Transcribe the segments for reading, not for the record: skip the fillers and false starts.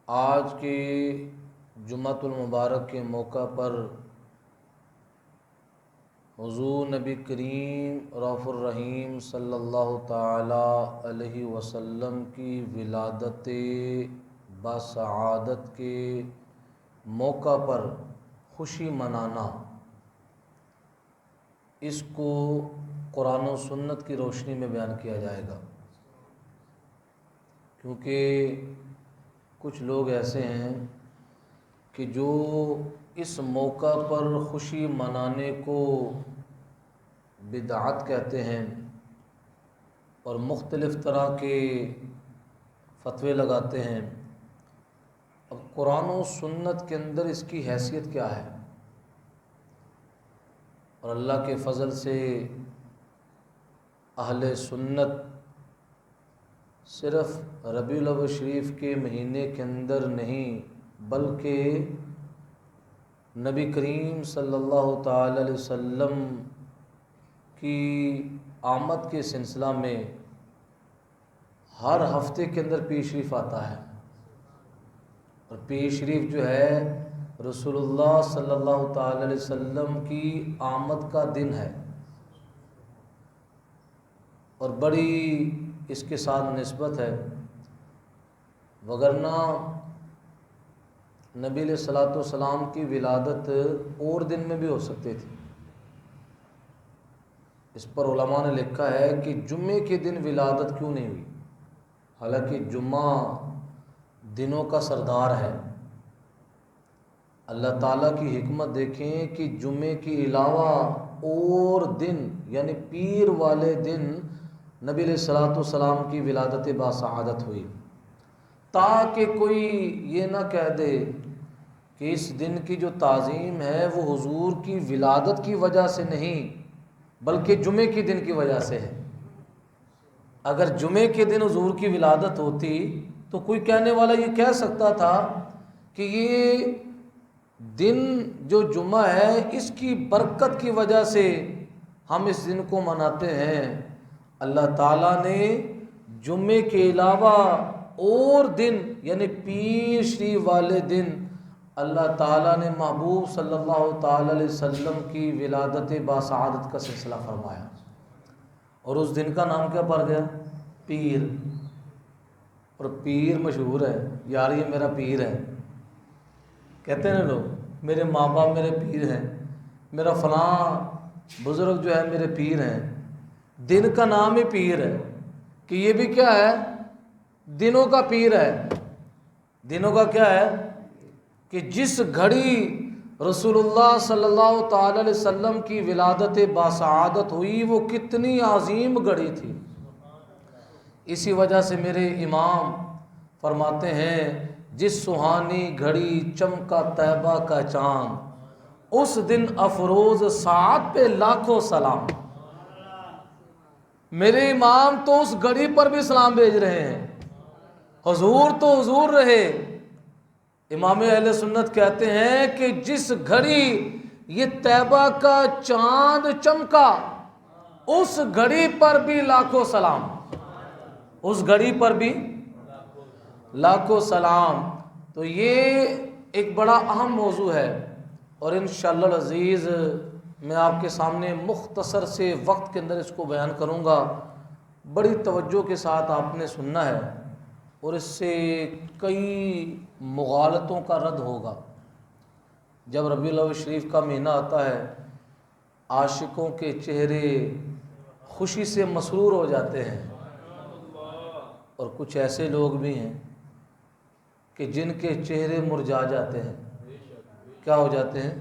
آج کے جمعۃ المبارک کے موقع پر حضور نبی کریم رؤوف الرحیم صلی اللہ تعالی علیہ وسلم کی ولادت بسعادت کے موقع پر خوشی منانا، اس کو قرآن و سنت کی روشنی میں بیان کیا جائے گا، کیونکہ کچھ لوگ ایسے ہیں کہ جو اس موقع پر خوشی منانے کو بدعت کہتے ہیں اور مختلف طرح کے فتوے لگاتے ہیں۔ اب قرآن و سنت کے اندر اس کی حیثیت کیا ہے؟ اور اللہ کے فضل سے اہل سنت صرف ربیع الاول شریف کے مہینے کے اندر نہیں بلکہ نبی کریم صلی اللہ تعالی علیہ وسلم کی آمد کے سلسلہ میں ہر ہفتے کے اندر پیر شریف آتا ہے، اور پیر شریف جو ہے رسول اللہ صلی اللہ تعالی علیہ وسلم کی آمد کا دن ہے، اور بڑی اس کے ساتھ نسبت ہے، وگرنہ نبی علیہ الصلوۃ والسلام کی ولادت اور دن میں بھی ہو سکتی تھی۔ اس پر علماء نے لکھا ہے کہ جمعے کے دن ولادت کیوں نہیں ہوئی، حالانکہ جمعہ دنوں کا سردار ہے۔ اللہ تعالیٰ کی حکمت دیکھیں کہ جمعے کے علاوہ اور دن یعنی پیر والے دن نبی علیہ الصلوۃ والسلام کی ولادت باسعادت ہوئی، تاکہ کوئی یہ نہ کہہ دے کہ اس دن کی جو تعظیم ہے وہ حضور کی ولادت کی وجہ سے نہیں بلکہ جمعے کے دن کی وجہ سے ہے۔ اگر جمعے کے دن حضور کی ولادت ہوتی تو کوئی کہنے والا یہ کہہ سکتا تھا کہ یہ دن جو جمعہ ہے اس کی برکت کی وجہ سے ہم اس دن کو مناتے ہیں۔ اللہ تعالیٰ نے جمعے کے علاوہ اور دن یعنی پیر شریف والے دن اللہ تعالیٰ نے محبوب صلی اللہ تعالی علیہ وسلم کی ولادت باسعادت کا سلسلہ فرمایا، اور اس دن کا نام کیا پڑ گیا؟ پیر۔ اور پیر مشہور ہے، یار یہ میرا پیر ہے، کہتے ہیں نا لوگ، میرے ماں باپ میرے پیر ہیں، میرا فلاں بزرگ جو ہے میرے پیر ہیں۔ دن کا نام ہی پیر ہے کہ یہ بھی کیا ہے؟ دنوں کا پیر ہے۔ دنوں کا کیا ہے؟ کہ جس گھڑی رسول اللہ صلی اللہ تعالی علیہ وسلم کی ولادت باسعادت ہوئی وہ کتنی عظیم گھڑی تھی۔ اسی وجہ سے میرے امام فرماتے ہیں جس سہانی گھڑی چمکا طیبہ کا چاند، اس دن افروز ساعت پہ لاکھوں سلام۔ میرے امام تو اس گھڑی پر بھی سلام بھیج رہے ہیں، حضور تو حضور رہے۔ امام اہل سنت کہتے ہیں کہ جس گھڑی یہ طیبہ کا چاند چمکا اس گھڑی پر بھی لاکھوں سلام، اس گھڑی پر بھی لاکھوں سلام۔ تو یہ ایک بڑا اہم موضوع ہے، اور انشاءاللہ العزیز میں آپ کے سامنے مختصر سے وقت کے اندر اس کو بیان کروں گا۔ بڑی توجہ کے ساتھ آپ نے سننا ہے، اور اس سے کئی مغالطوں کا رد ہوگا۔ جب ربیع الاول شریف کا مہینہ آتا ہے عاشقوں کے چہرے خوشی سے مسرور ہو جاتے ہیں، اور کچھ ایسے لوگ بھی ہیں کہ جن کے چہرے مرجھا جاتے ہیں۔ کیا ہو جاتے ہیں؟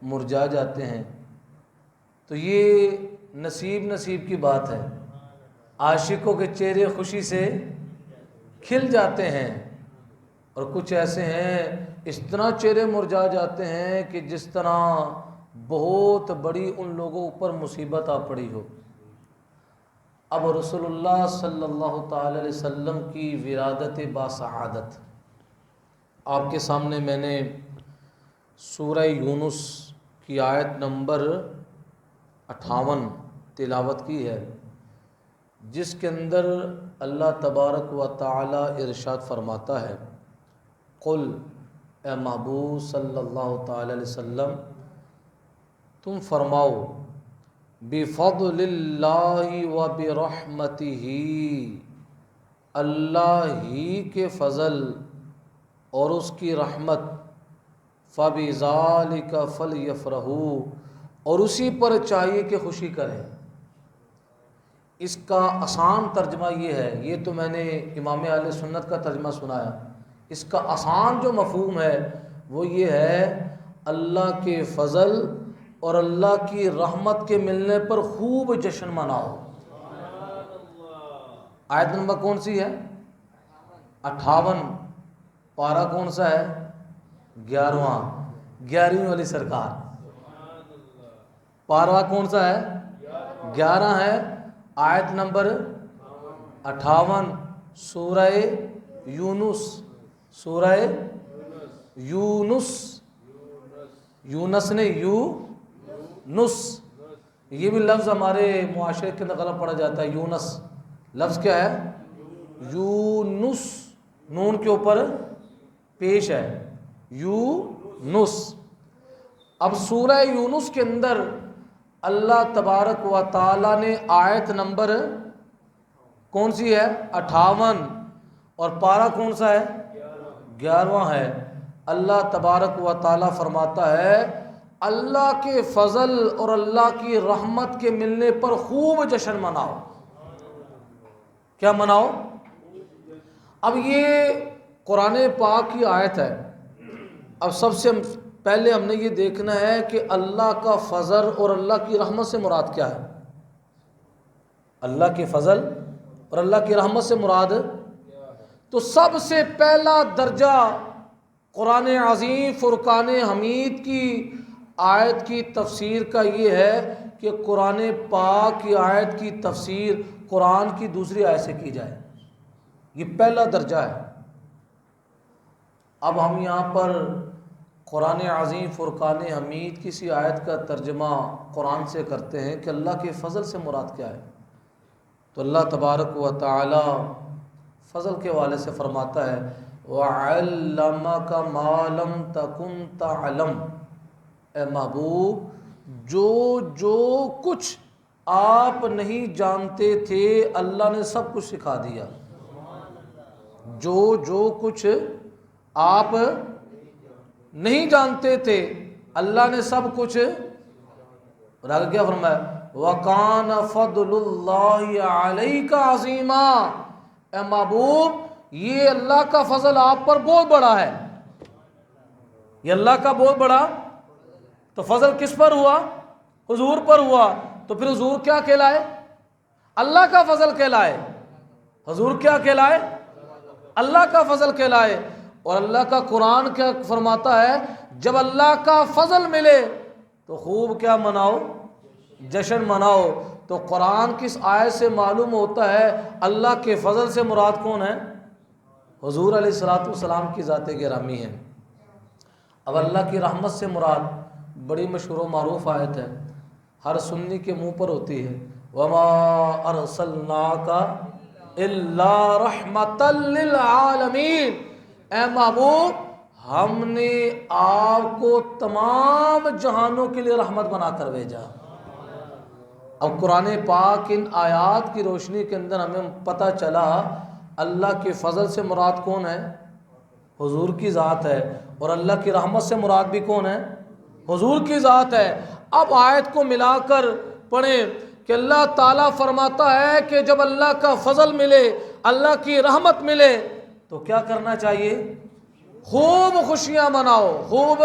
مرجھا جاتے ہیں۔ تو یہ نصیب کی بات ہے، عاشقوں کے چہرے خوشی سے کھل جاتے ہیں، اور کچھ ایسے ہیں اس طرح چہرے مرجھا جاتے ہیں کہ جس طرح بہت بڑی ان لوگوں پر مصیبت آ پڑی ہو۔ اب رسول اللہ صلی اللہ تعالی علیہ وسلم کی ولادت باسعادت آپ کے سامنے میں نے سورہ یونس کی آیت نمبر 58 تلاوت کی ہے، جس کے اندر اللہ تبارک و تعالی ارشاد فرماتا ہے قل اے محبوب صلی اللہ تعالی علیہ وسلم تم فرماؤ بفضل اللہ و برحمتہ، اللہ ہی کے فضل اور اس کی رحمت، فبذالک فلیفرحوا، اور اسی پر چاہیے کہ خوشی کریں۔ اس کا آسان ترجمہ یہ ہے، یہ تو میں نے امام اہل سنت کا ترجمہ سنایا، اس کا آسان جو مفہوم ہے وہ یہ ہے اللہ کے فضل اور اللہ کی رحمت کے ملنے پر خوب جشن مناؤ۔ آیت نمبر کون سی ہے؟ 58۔ پارہ کون سا ہے؟ 11واں، 11ویں والی سرکار۔ پارہ کون سا ہے؟ 11 ہے، آیت نمبر 58، سورہ یونس، سورہ یونس، یونس نے یونس، یہ بھی لفظ ہمارے معاشرے کے اندر غلط پڑا جاتا ہے۔ یونس لفظ کیا ہے؟ یونس، نون کے اوپر پیش ہے، یونس۔ اب سورہ یونس کے اندر اللہ تبارک و تعالی نے آیت نمبر کون سی ہے؟ 58، اور پارہ کون سا ہے؟ 11واں ہے۔ اللہ تبارک و تعالی فرماتا ہے اللہ کے فضل اور اللہ کی رحمت کے ملنے پر خوب جشن مناؤ۔ کیا مناؤ؟ اب یہ قرآن پاک کی آیت ہے۔ اب سب سے پہلے ہم نے یہ دیکھنا ہے کہ اللہ کا فضل اور اللہ کی رحمت سے مراد کیا ہے۔ اللہ کے فضل اور اللہ کی رحمت سے مراد، تو سب سے پہلا درجہ قرآن عظیم فرقان حمید کی آیت کی تفسیر کا یہ ہے کہ قرآن پاک کی آیت کی تفسیر قرآن کی دوسری آیت سے کی جائے، یہ پہلا درجہ ہے۔ اب ہم یہاں پر قرآن عظیم فرقان حمید کی سی آیت کا ترجمہ قرآن سے کرتے ہیں کہ اللہ کے فضل سے مراد کیا ہے، تو اللہ تبارک و تعالی فضل کے والے سے فرماتا ہے وَعَلَّمَكَ مَا لَمْ تَكُنْ تَعْلَمْ، اے محبوب جو کچھ آپ نہیں جانتے تھے اللہ نے سب کچھ سکھا دیا۔ جو کچھ آپ نہیں جانتے تھے اللہ نے سب کچھ، اور آگے کیا فرمایا وَكَانَ فَضْلُ اللَّهِ عَلَيْكَ عَظِيمًا، اے محبوب یہ اللہ کا فضل آپ پر بہت بڑا ہے، یہ اللہ کا بہت بڑا، تو فضل کس پر ہوا؟ حضور پر ہوا، تو پھر حضور کیا کہلائے؟ اللہ کا فضل کہلائے۔ حضور کیا کہلائے؟ اللہ کا فضل کہلائے۔ اور اللہ کا قرآن کیا فرماتا ہے؟ جب اللہ کا فضل ملے تو خوب کیا مناؤ؟ جشن مناؤ۔ تو قرآن کس آیت سے معلوم ہوتا ہے اللہ کے فضل سے مراد کون ہے؟ حضور علیہ السلام کی ذات گرامی ہے۔ اب اللہ کی رحمت سے مراد بڑی مشہور و معروف آیت ہے، ہر سنی کے منہ پر ہوتی ہے وَمَا أَرْسَلْنَاكَ إِلَّا رَحْمَةً لِّلْعَالَمِينَ، اے محبوب ہم نے آپ کو تمام جہانوں کے لیے رحمت بنا کر بھیجا۔ اب قرآن پاک ان آیات کی روشنی کے اندر ہمیں پتہ چلا اللہ کے فضل سے مراد کون ہے؟ حضور کی ذات ہے، اور اللہ کی رحمت سے مراد بھی کون ہے؟ حضور کی ذات ہے۔ اب آیت کو ملا کر پڑھیں کہ اللہ تعالیٰ فرماتا ہے کہ جب اللہ کا فضل ملے، اللہ کی رحمت ملے تو کیا کرنا چاہیے؟ خوب خوشیاں مناؤ، خوب۔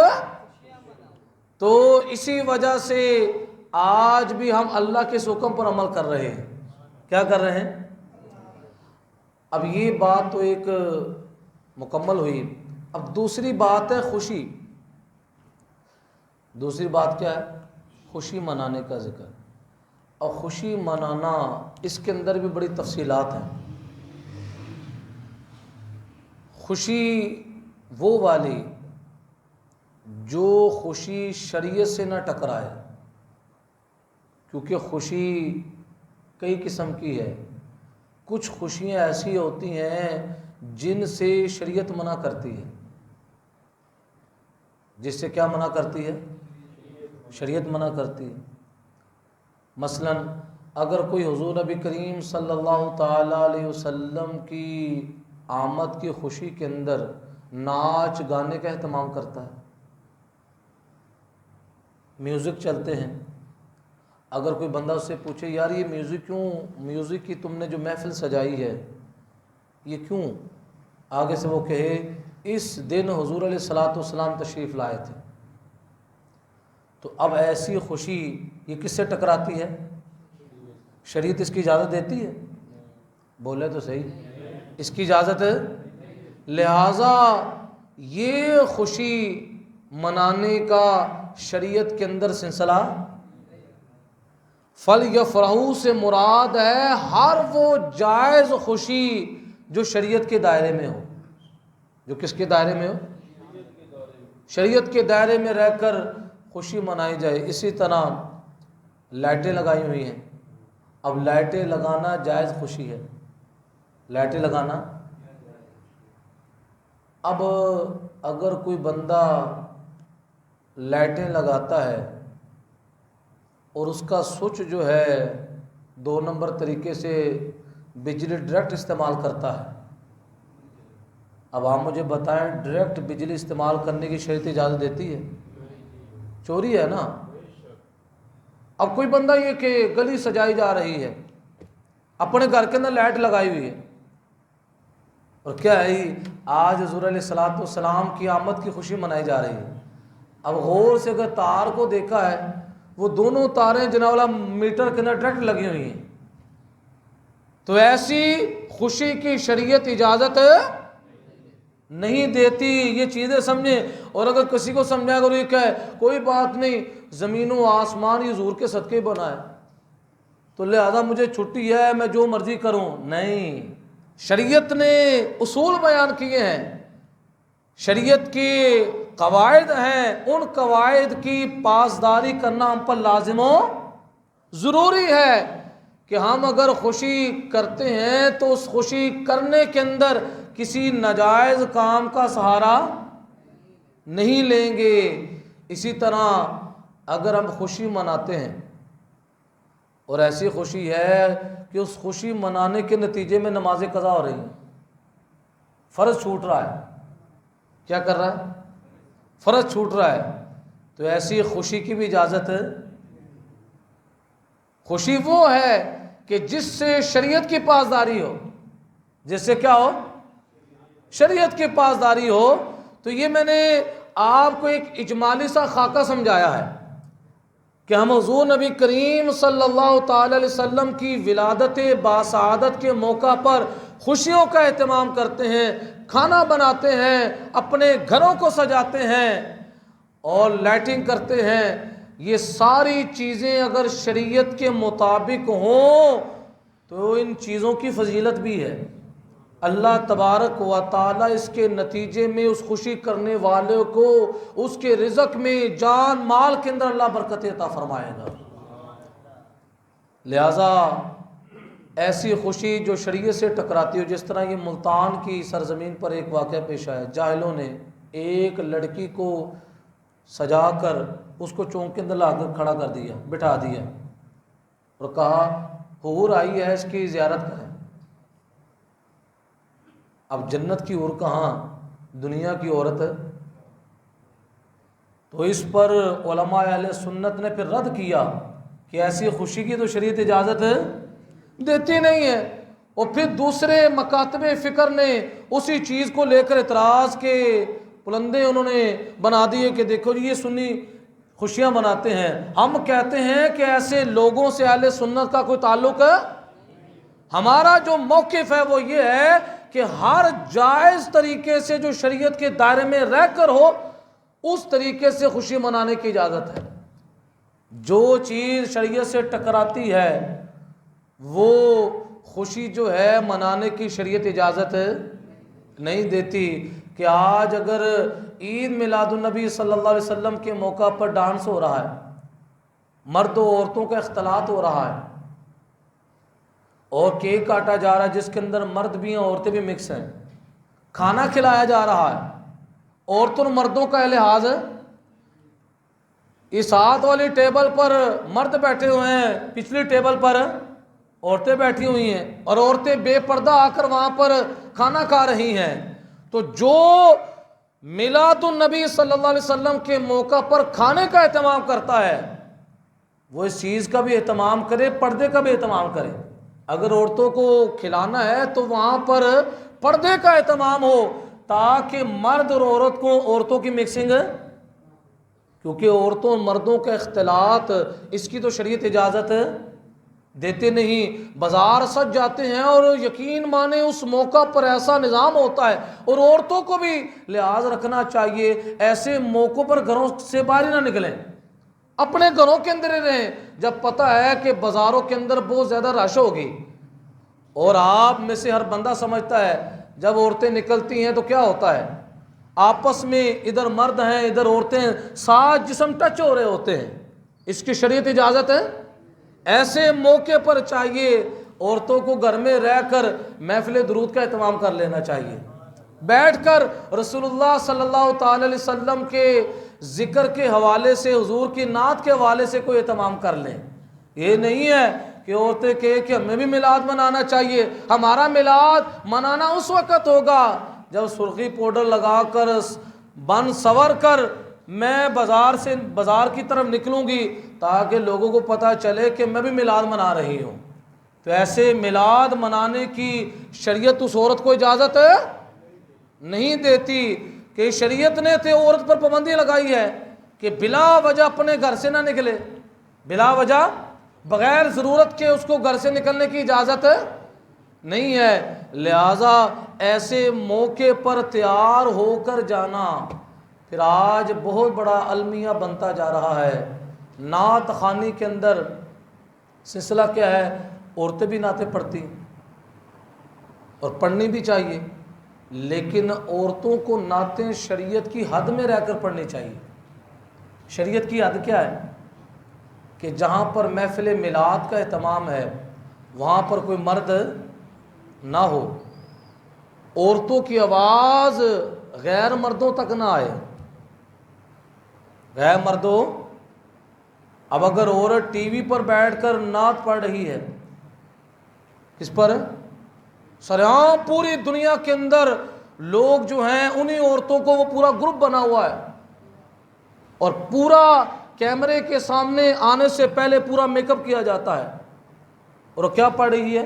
تو اسی وجہ سے آج بھی ہم اللہ کے حکم پر عمل کر رہے ہیں۔ کیا کر رہے ہیں؟ اب یہ بات تو ایک مکمل ہوئی۔ اب دوسری بات ہے خوشی۔ دوسری بات کیا ہے؟ خوشی منانے کا ذکر۔ اور خوشی منانا اس کے اندر بھی بڑی تفصیلات ہیں۔ خوشی وہ والی جو خوشی شریعت سے نہ ٹکرائے، کیونکہ خوشی کئی قسم کی ہے۔ کچھ خوشیاں ایسی ہوتی ہیں جن سے شریعت منع کرتی ہے، جس سے کیا منع کرتی ہے؟ شریعت منع کرتی ہے۔ مثلا اگر کوئی حضور نبی کریم صلی اللہ تعالی علیہ وسلم کی آمد کی خوشی کے اندر ناچ گانے کا اہتمام کرتا ہے، میوزک چلتے ہیں، اگر کوئی بندہ اس سے پوچھے یار یہ میوزک کی تم نے جو محفل سجائی ہے یہ کیوں، آگے سے وہ کہے اس دن حضور علیہ الصلوۃ والسلام تشریف لائے تھے، تو اب ایسی خوشی یہ کس سے ٹکراتی ہے؟ شریعت اس کی اجازت دیتی ہے؟ بولے تو صحیح، اس کی اجازت ہے؟ لہٰذا یہ خوشی منانے کا شریعت کے اندر سلسلہ فَلْيَفْرَحُوا سے مراد ہے ہر وہ جائز خوشی جو شریعت کے دائرے میں ہو، جو کس کے دائرے میں ہو؟ شریعت کے دائرے میں رہ کر خوشی منائی جائے۔ اسی طرح لائٹیں لگائی ہوئی ہیں، اب لائٹیں لگانا جائز خوشی ہے، لائٹیں لگانا، اب اگر کوئی بندہ لائٹیں لگاتا ہے اور اس کا سوئچ جو ہے 2 نمبر طریقے سے بجلی ڈائریکٹ استعمال کرتا ہے، اب آپ مجھے بتائیں ڈائریکٹ بجلی استعمال کرنے کی شریعت اجازت دیتی ہے؟ چوری ہے نا۔ اب کوئی بندہ یہ کہ گلی سجائی جا رہی ہے، اپنے گھر کے اندر لائٹ لگائی ہوئی ہے، اور کیا ہے آج حضور علیہ الصلوۃ والسلام کی آمد کی خوشی منائی جا رہی ہے، اب غور سے اگر تار کو دیکھا ہے وہ دونوں تاریں جناب والا میٹر کے اندر ڈائریکٹ لگی ہوئی ہیں، تو ایسی خوشی کی شریعت اجازت نہیں دیتی، یہ چیزیں سمجھیں۔ اور اگر کسی کو سمجھائے اگر یہ کہے کوئی بات نہیں زمین و آسمان یہ حضور کے صدقے بنا ہے تو لہذا مجھے چھٹی ہے میں جو مرضی کروں، نہیں، شریعت نے اصول بیان کیے ہیں، شریعت کی قواعد ہیں، ان قواعد کی پاسداری کرنا ہم پر لازم و ضروری ہے کہ ہم اگر خوشی کرتے ہیں تو اس خوشی کرنے کے اندر کسی ناجائز کام کا سہارا نہیں لیں گے۔ اسی طرح اگر ہم خوشی مناتے ہیں اور ایسی خوشی ہے کہ اس خوشی منانے کے نتیجے میں نماز قضا ہو رہی ہیں، فرض چھوٹ رہا ہے، کیا کر رہا ہے؟ فرض چھوٹ رہا ہے، تو ایسی خوشی کی بھی اجازت ہے۔ خوشی وہ ہے کہ جس سے شریعت کی پاسداری ہو، جس سے کیا ہو؟ شریعت کی پاسداری ہو۔ تو یہ میں نے آپ کو ایک اجمالی سا خاکہ سمجھایا ہے کہ ہم حضور نبی کریم صلی اللہ تعالی علیہ وسلم کی ولادت باسعادت کے موقع پر خوشیوں کا اہتمام کرتے ہیں، کھانا بناتے ہیں، اپنے گھروں کو سجاتے ہیں اور لائٹنگ کرتے ہیں۔ یہ ساری چیزیں اگر شریعت کے مطابق ہوں تو ان چیزوں کی فضیلت بھی ہے، اللہ تبارک و تعالی اس کے نتیجے میں اس خوشی کرنے والے کو اس کے رزق میں جان مال کے اندر اللہ برکت عطا فرمائے گا۔ لہذا ایسی خوشی جو شریعت سے ٹکراتی ہو، جس طرح یہ ملتان کی سرزمین پر ایک واقعہ پیش آیا، جاہلوں نے ایک لڑکی کو سجا کر اس کو چونک کے اندر لا کر کھڑا کر دیا، بٹھا دیا اور کہا حور آئی ہے اس کی زیارت کریں۔ اب جنت کی حور کہاں، دنیا کی عورت ہے۔ تو اس پر علماء اہل سنت نے پھر رد کیا کہ ایسی خوشی کی تو شریعت اجازت دیتی نہیں ہے، اور پھر دوسرے مکاتب فکر نے اسی چیز کو لے کر اعتراض کے پلندے انہوں نے بنا دیے کہ دیکھو جی یہ سنی خوشیاں مناتے ہیں، ہم کہتے ہیں کہ ایسے لوگوں سے اہل سنت کا کوئی تعلق ہے، ہمارا جو موقف ہے وہ یہ ہے کہ ہر جائز طریقے سے جو شریعت کے دائرے میں رہ کر ہو اس طریقے سے خوشی منانے کی اجازت ہے۔ جو چیز شریعت سے ٹکراتی ہے وہ خوشی جو ہے منانے کی شریعت اجازت نہیں دیتی۔ کہ آج اگر عید میلاد النبی صلی اللہ علیہ وسلم کے موقع پر ڈانس ہو رہا ہے، مرد و عورتوں کا اختلاط ہو رہا ہے اور کیک کاٹا جا رہا ہے جس کے اندر مرد بھی ہیں عورتیں بھی مکس ہیں، کھانا کھلایا جا رہا ہے، عورتوں اور مردوں کا لحاظ اس ہاتھ والی ٹیبل پر مرد بیٹھے ہوئے ہیں، پچھلی ٹیبل پر عورتیں بیٹھی ہوئی ہیں، اور عورتیں بے پردہ آ کر وہاں پر کھانا کھا رہی ہیں۔ تو جو میلاد النبی صلی اللہ علیہ وسلم کے موقع پر کھانے کا اہتمام کرتا ہے وہ اس چیز کا بھی اہتمام کرے، پردے کا بھی اہتمام کرے۔ اگر عورتوں کو کھلانا ہے تو وہاں پر پردے کا اہتمام ہو، تاکہ مرد اور عورتوں کی مکسنگ، کیونکہ عورتوں اور مردوں کا اختلاط اس کی تو شریعت اجازت دیتے نہیں۔ بازار سج جاتے ہیں اور یقین مانے اس موقع پر ایسا نظام ہوتا ہے، اور عورتوں کو بھی لحاظ رکھنا چاہیے، ایسے موقعوں پر گھروں سے باہر نہ نکلیں، اپنے گھروں کے اندر ہی رہیں جب پتہ ہے کہ بازاروں کے اندر بہت زیادہ رش ہوگی۔ اور آپ میں سے ہر بندہ سمجھتا ہے جب عورتیں نکلتی ہیں تو کیا ہوتا ہے، آپس میں ادھر مرد ہیں ادھر عورتیں، ساتھ جسم ٹچ ہو رہے ہوتے ہیں۔ اس کی شریعت اجازت ہے؟ ایسے موقع پر چاہیے عورتوں کو گھر میں رہ کر محفل درود کا اہتمام کر لینا چاہیے، بیٹھ کر رسول اللہ صلی اللہ تعالی علیہ وسلم کے ذکر کے حوالے سے، حضور کی نعت کے حوالے سے کوئی اہتمام کر لیں۔ یہ نہیں ہے کہ عورتیں کہیں کہ ہمیں بھی میلاد منانا چاہیے۔ ہمارا میلاد منانا اس وقت ہوگا جب سرخی پاؤڈر لگا کر بن سور کر میں بازار کی طرف نکلوں گی، تاکہ لوگوں کو پتہ چلے کہ میں بھی میلاد منا رہی ہوں۔ تو ایسے میلاد منانے کی شریعت اس عورت کو اجازت نہیں دیتی، کہ شریعت نے تو عورت پر پابندی لگائی ہے کہ بلا وجہ اپنے گھر سے نہ نکلے، بلا وجہ بغیر ضرورت کے اس کو گھر سے نکلنے کی اجازت نہیں ہے۔ لہٰذا ایسے موقع پر تیار ہو کر جانا پھر آج بہت بڑا المیہ بنتا جا رہا ہے۔ نعت خوانی کے اندر سلسلہ کیا ہے، عورتیں بھی نعتیں پڑھتی اور پڑھنی بھی چاہیے، لیکن عورتوں کو نعتیں شریعت کی حد میں رہ کر پڑھنی چاہیے۔ شریعت کی حد کیا ہے کہ جہاں پر محفل میلاد کا اہتمام ہے وہاں پر کوئی مرد نہ ہو، عورتوں کی آواز غیر مردوں تک نہ آئے، غیر مردوں۔ اب اگر عورت ٹی وی پر بیٹھ کر نعت پڑھ رہی ہے، کس پر؟ سریعام پوری دنیا کے اندر لوگ جو ہیں انہی عورتوں کو وہ پورا گروپ بنا ہوا ہے، اور پورا کیمرے کے سامنے آنے سے پہلے پورا میک اپ کیا جاتا ہے، اور کیا پڑھ رہی ہے؟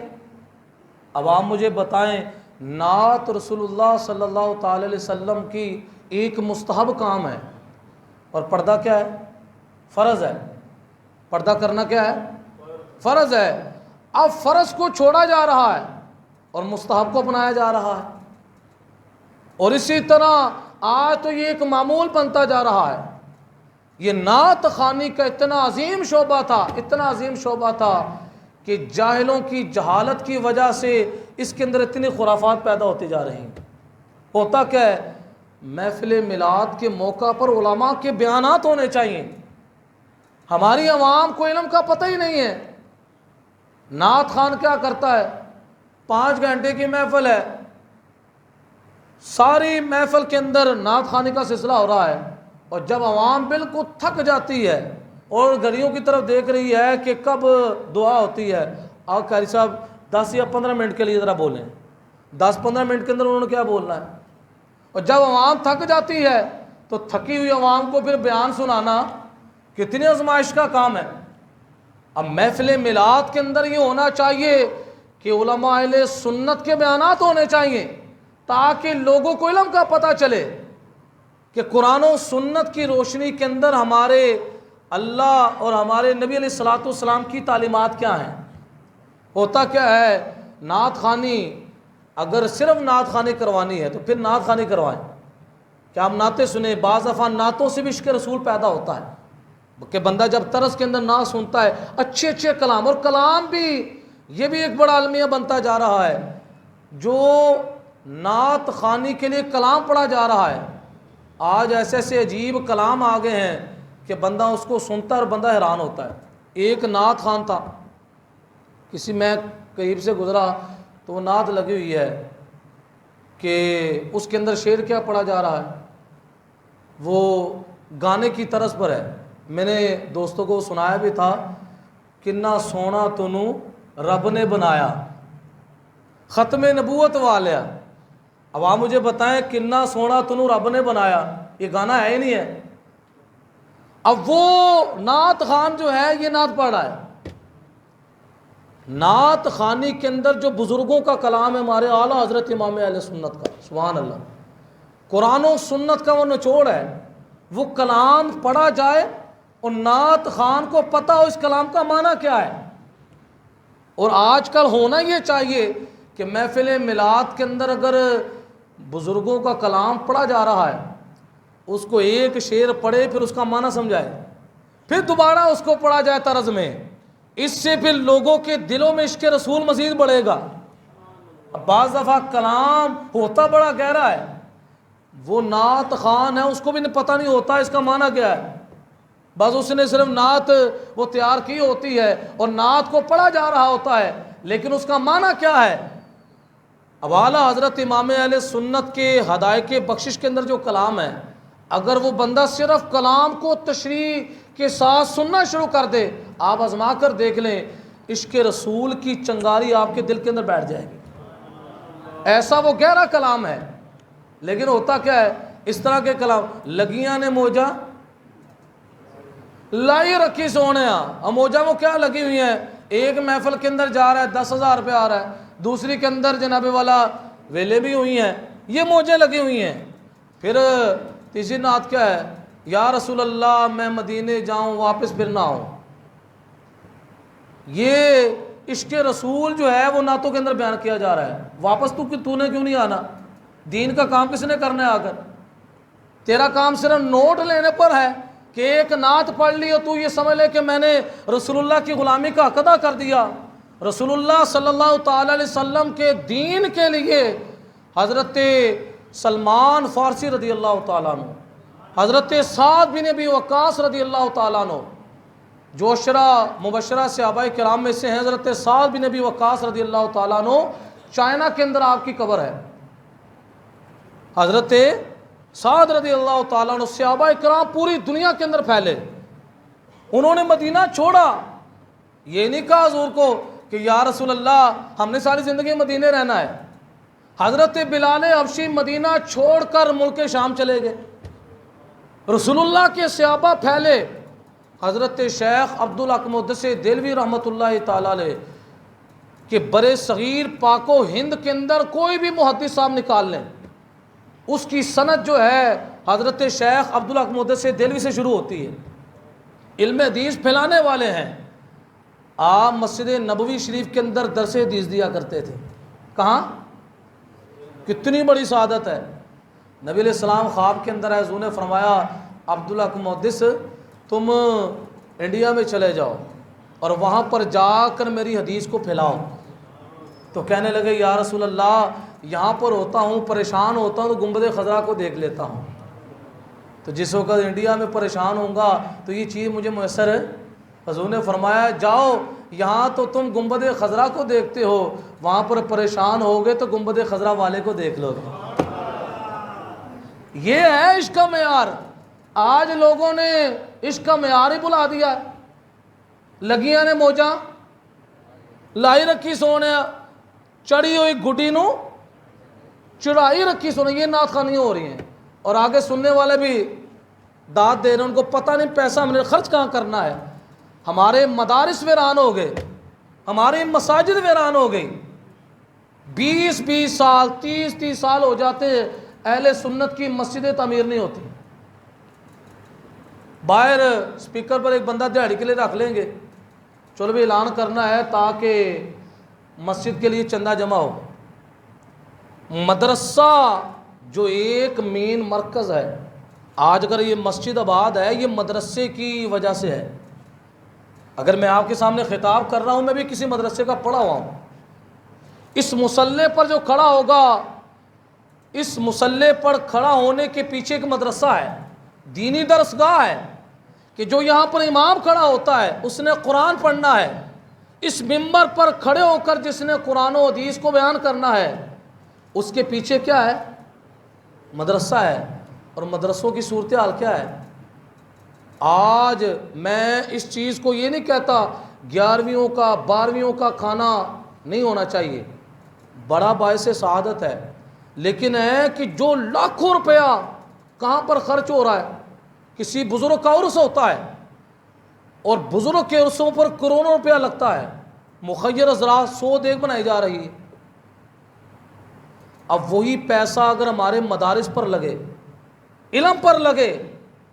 اب آپ مجھے بتائیں، نعت رسول اللہ صلی اللہ تعالی علیہ وسلم کی ایک مستحب کام ہے، اور پردہ کیا ہے؟ فرض ہے۔ پردہ کرنا کیا ہے؟ فرض ہے۔ اب فرض کو چھوڑا جا رہا ہے اور مستحب کو اپنایا جا رہا ہے، اور اسی طرح آج تو یہ ایک معمول بنتا جا رہا ہے۔ یہ نعت خوانی کا اتنا عظیم شعبہ تھا، اتنا عظیم شعبہ تھا کہ جاہلوں کی جہالت کی وجہ سے اس کے اندر اتنی خرافات پیدا ہوتی جا رہی ہیں۔ ہوتا کیا ہے، محفل میلاد کے موقع پر علماء کے بیانات ہونے چاہیے، ہماری عوام کو علم کا پتہ ہی نہیں ہے۔ نعت خوان کیا کرتا ہے، 5 گھنٹے کی محفل ہے، ساری محفل کے اندر نعت خوانی کا سلسلہ ہو رہا ہے، اور جب عوام بالکل تھک جاتی ہے اور گھڑیوں کی طرف دیکھ رہی ہے کہ کب دعا ہوتی ہے، آپ قاری صاحب 10 یا 15 منٹ کے لیے ذرا بولیں، 10-15 منٹ کے اندر انہوں نے کیا بولنا ہے، اور جب عوام تھک جاتی ہے تو تھکی ہوئی عوام کو پھر بیان سنانا کتنی آزمائش کا کام ہے۔ اب محفل میلاد کے اندر یہ ہونا چاہیے کہ علماء اہل سنت کے بیانات ہونے چاہیے، تاکہ لوگوں کو علم کا پتہ چلے کہ قرآن و سنت کی روشنی کے اندر ہمارے اللہ اور ہمارے نبی علیہ الصلوۃ والسلام کی تعلیمات کیا ہیں۔ ہوتا کیا ہے، نعت خوانی، اگر صرف نعت خوانی کروانی ہے تو پھر نعت خوانی کروائیں، کیا ہم نعتیں سنیں۔ بعض دفعہ نعتوں سے بھی عشق رسول پیدا ہوتا ہے کہ بندہ جب طرز کے اندر نعت سنتا ہے، اچھے اچھے کلام، اور کلام بھی یہ بھی ایک بڑا المیہ بنتا جا رہا ہے، جو نعت خوانی کے لیے کلام پڑھا جا رہا ہے۔ آج ایسے ایسے عجیب کلام آ گئے ہیں کہ بندہ اس کو سنتا ہے اور بندہ حیران ہوتا ہے۔ ایک نعت خوان تھا، کسی میں قریب سے گزرا تو وہ نعت لگی ہوئی ہے کہ اس کے اندر شعر کیا پڑھا جا رہا ہے، وہ گانے کی طرز پر ہے میں نے دوستوں کو سنایا بھی تھا، کنا سونا تنوں رب نے بنایا، ختم نبوت والا۔ اب آپ مجھے بتائیں کنا سونا تنوں رب نے بنایا، یہ گانا ہے ہی نہیں ہے۔ اب وہ نعت خان جو ہے یہ نعت پڑھ رہا ہے، نعت خانی کے اندر جو بزرگوں کا کلام ہے ہمارے اعلیٰ حضرت امام اہل سنت کا، سبحان اللہ، قرآن و سنت کا وہ نچوڑ ہے، وہ کلام پڑھا جائے اور نعت خان کو پتہ ہو اس کلام کا معنی کیا ہے۔ اور آج کل ہونا یہ چاہیے کہ محفل میلاد کے اندر اگر بزرگوں کا کلام پڑھا جا رہا ہے، اس کو ایک شعر پڑھے پھر اس کا معنی سمجھائے، پھر دوبارہ اس کو پڑھا جائے طرز میں، اس سے پھر لوگوں کے دلوں میں عشق رسول مزید بڑھے گا۔ بعض دفعہ کلام ہوتا بڑا گہرا ہے، وہ نعت خان ہے اس کو بھی پتہ نہیں ہوتا اس کا معنی کیا ہے، بس اس نے صرف نعت وہ تیار کی ہوتی ہے اور نعت کو پڑھا جا رہا ہوتا ہے، لیکن اس کا معنی کیا ہے۔ اب اعلیٰ حضرت امام اہل سنت کے ہدایت بخشش کے اندر جو کلام ہے، اگر وہ بندہ صرف کلام کو تشریح کے ساتھ سننا شروع کر دے، آپ آزما کر دیکھ لیں، عشق رسول کی چنگاری آپ کے دل کے اندر بیٹھ جائے گی، ایسا وہ گہرا کلام ہے۔ لیکن ہوتا کیا ہے، اس طرح کے کلام، لگیاں نے موجہ لائی رکھی سونے، موجہ وہ کیا لگی ہوئی ہیں، ایک محفل کے اندر جا رہا ہے 10,000 روپے آ رہا ہے، دوسری کے اندر جناب والا ویلے بھی ہوئی ہیں، یہ موجیں لگی ہوئی ہیں۔ پھر تیسری نعت کیا ہے، یا رسول اللہ میں مدینے جاؤں واپس پھر نہ آؤں۔ یہ عشق رسول جو ہے وہ نعتوں کے اندر بیان کیا جا رہا ہے، واپس تو نے کیوں نہیں آنا، دین کا کام کس نے کرنا ہے، آ کر تیرا کام صرف نوٹ لینے پر ہے کہ ایک نعت پڑھ لی اور تو یہ سمجھ لے کہ میں نے رسول اللہ کی غلامی کا حق ادا کر دیا۔ رسول اللہ صلی اللہ تعالی علیہ وسلم کے دین کے لیے حضرت سلمان فارسی رضی اللہ تعالیٰ عنہ، حضرت سعد بن ابی وقاص رضی اللہ تعالیٰ عنہ، جو عشرہ مبشرہ صحابہ کرام میں سے ہیں، حضرت سعد بن ابی وقاص رضی اللہ تعالیٰ عنہ، چائنا کے اندر آپ کی قبر ہے۔ حضرت سعد رضی اللہ تعالیٰ عنہ، صحابہ کرام پوری دنیا کے اندر پھیلے، انہوں نے مدینہ چھوڑا، یہ نہیں کہا حضور کو کہ یا رسول اللہ ہم نے ساری زندگی مدینے رہنا ہے۔ حضرت بلال حبشی مدینہ چھوڑ کر ملک شام چلے گئے، رسول اللہ کے صحابہ پھیلے، حضرت شیخ عبدالحق محدث دہلوی رحمۃ اللہ تعالیٰ علیہ کہ برے صغیر پاک و ہند کے اندر کوئی بھی محدث صاحب نکال لیں، اس کی سند جو ہے حضرت شیخ عبدالحق محدث دہلوی سے شروع ہوتی ہے، علم حدیث پھیلانے والے ہیں۔ آپ مسجد نبوی شریف کے اندر درس حدیث دیا کرتے تھے، کہاں، کتنی بڑی سعادت ہے۔ نبی علیہ السلام خواب کے اندر حضور نے فرمایا عبدالحق محدث تم انڈیا میں چلے جاؤ اور وہاں پر جا کر میری حدیث کو پھیلاؤ۔ تو کہنے لگے یا رسول اللہ یہاں پر ہوتا ہوں پریشان ہوتا ہوں تو گنبد خضرا کو دیکھ لیتا ہوں، تو جس وقت انڈیا میں پریشان ہوں گا تو یہ چیز مجھے میسر ہے۔ حضور نے فرمایا جاؤ، یہاں تو تم گنبد خضرا کو دیکھتے ہو، وہاں پر پریشان ہوگے تو گنبد خضرا والے کو دیکھ لو گے۔ یہ ہے عشق کا معیار۔ آج لوگوں نے عشق کا معیار ہی بلا دیا ہے، لگیاں نے موجاں لائی رکھی سونے، چڑھی ہوئی گڈی نو چڑھائی رکھی سونے، یہ نعت خوانیاں ہو رہی ہیں، اور آگے سننے والے بھی داد دے رہے ہیں، ان کو پتہ نہیں پیسہ ہم نے خرچ کہاں کرنا ہے۔ ہمارے مدارس ویران ہو گئے، ہماری مساجد ویران ہو گئی، 20 سال 30 سال ہو جاتے ہیں، اہل سنت کی مسجدیں تعمیر نہیں ہوتی۔ باہر سپیکر پر ایک بندہ دیہڑی کے لیے رکھ لیں گے، چلو بھی اعلان کرنا ہے تاکہ مسجد کے لیے چندہ جمع ہو۔ مدرسہ جو ایک مین مرکز ہے، آج اگر یہ مسجد آباد ہے یہ مدرسے کی وجہ سے ہے۔ اگر میں آپ کے سامنے خطاب کر رہا ہوں، میں بھی کسی مدرسے کا پڑھا ہوا ہوں، اس مصلے پر جو کھڑا ہوگا، اس مصلے پر کھڑا ہونے کے پیچھے ایک مدرسہ ہے، دینی درسگاہ ہے، کہ جو یہاں پر امام کھڑا ہوتا ہے اس نے قرآن پڑھنا ہے، اس منبر پر کھڑے ہو کر جس نے قرآن و حدیث کو بیان کرنا ہے، اس کے پیچھے کیا ہے، مدرسہ ہے۔ اور مدرسوں کی صورتحال کیا ہے، آج میں اس چیز کو یہ نہیں کہتا 11ویں کا 12ویں کا کھانا نہیں ہونا چاہیے، بڑا باعث سعادت ہے، لیکن ہے کہ جو لاکھوں روپیہ کہاں پر خرچ ہو رہا ہے، کسی بزرگ کا عرس ہوتا ہے اور بزرگ کے عرصوں پر کروڑوں روپیہ لگتا ہے، مخیر حضرات 100 دیگ بنائی جا رہی ہے۔ اب وہی پیسہ اگر ہمارے مدارس پر لگے، علم پر لگے،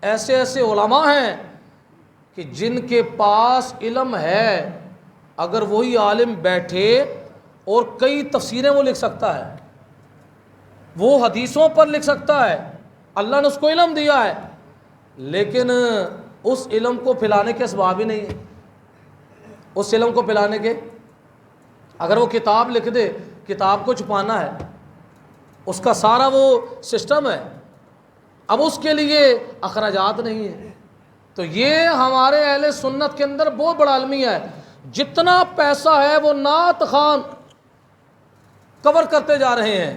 ایسے ایسے علماء ہیں کہ جن کے پاس علم ہے، اگر وہی عالم بیٹھے اور کئی تفسیریں وہ لکھ سکتا ہے، وہ حدیثوں پر لکھ سکتا ہے، اللہ نے اس کو علم دیا ہے، لیکن اس علم کو پھیلانے کے اسباب ہی نہیں ہیں۔ اس علم کو پھیلانے کے، اگر وہ کتاب لکھ دے، کتاب کو چھپانا ہے، اس کا سارا وہ سسٹم ہے، اب اس کے لیے اخراجات نہیں ہیں۔ تو یہ ہمارے اہل سنت کے اندر بہت بڑا المیہ ہے، جتنا پیسہ ہے وہ نعت خوان کور کرتے جا رہے ہیں،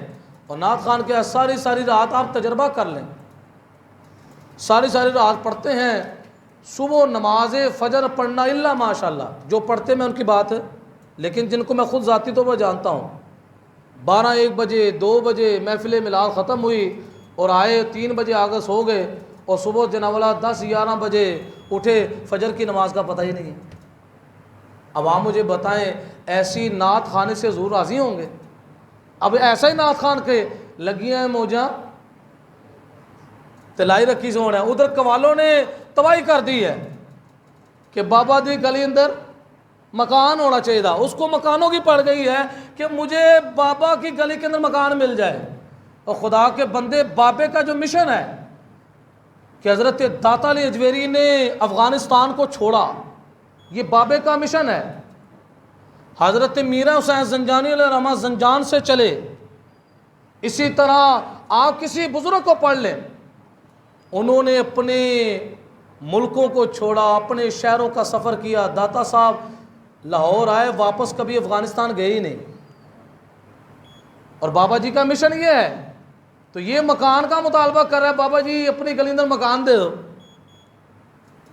اور نعت خوان کے ساری رات آپ تجربہ کر لیں، ساری رات پڑھتے ہیں، صبح نماز فجر پڑھنا الا ماشاءاللہ جو پڑھتے میں ان کی بات ہے، لیکن جن کو میں خود ذاتی طور پر جانتا ہوں، 12-1 بجے 2 بجے محفل میلاد ختم ہوئی اور آئے 3 بجے آگے سو گئے، اور صبح جنابلا 10-11 بجے اٹھے، فجر کی نماز کا پتہ ہی نہیں ہے۔ اب آپ مجھے بتائیں ایسی نعت خانے سے حضور راضی ہوں گے؟ اب ایسا ہی نعت خان کے لگی ہیں موجاں تلائی رکھی سوڑ ہے، ادھر قوالوں نے تباہی کر دی ہے کہ بابا دی گلی اندر مکان ہونا چاہیے تھا، اس کو مکانوں کی پڑ گئی ہے کہ مجھے بابا کی گلی کے اندر مکان مل جائے۔ اور خدا کے بندے، بابے کا جو مشن ہے کہ حضرت داتا علی اجویری نے افغانستان کو چھوڑا، یہ بابے کا مشن ہے۔ حضرت میرا حسین زنجانی علیہ رحمہ زنجان سے چلے، اسی طرح آپ کسی بزرگ کو پڑھ لیں، انہوں نے اپنے ملکوں کو چھوڑا، اپنے شہروں کا سفر کیا۔ داتا صاحب لاہور آئے، واپس کبھی افغانستان گئے ہی نہیں، اور بابا جی کا مشن یہ ہے، تو یہ مکان کا مطالبہ کر رہا ہے، بابا جی اپنی گلی اندر مکان دے دو۔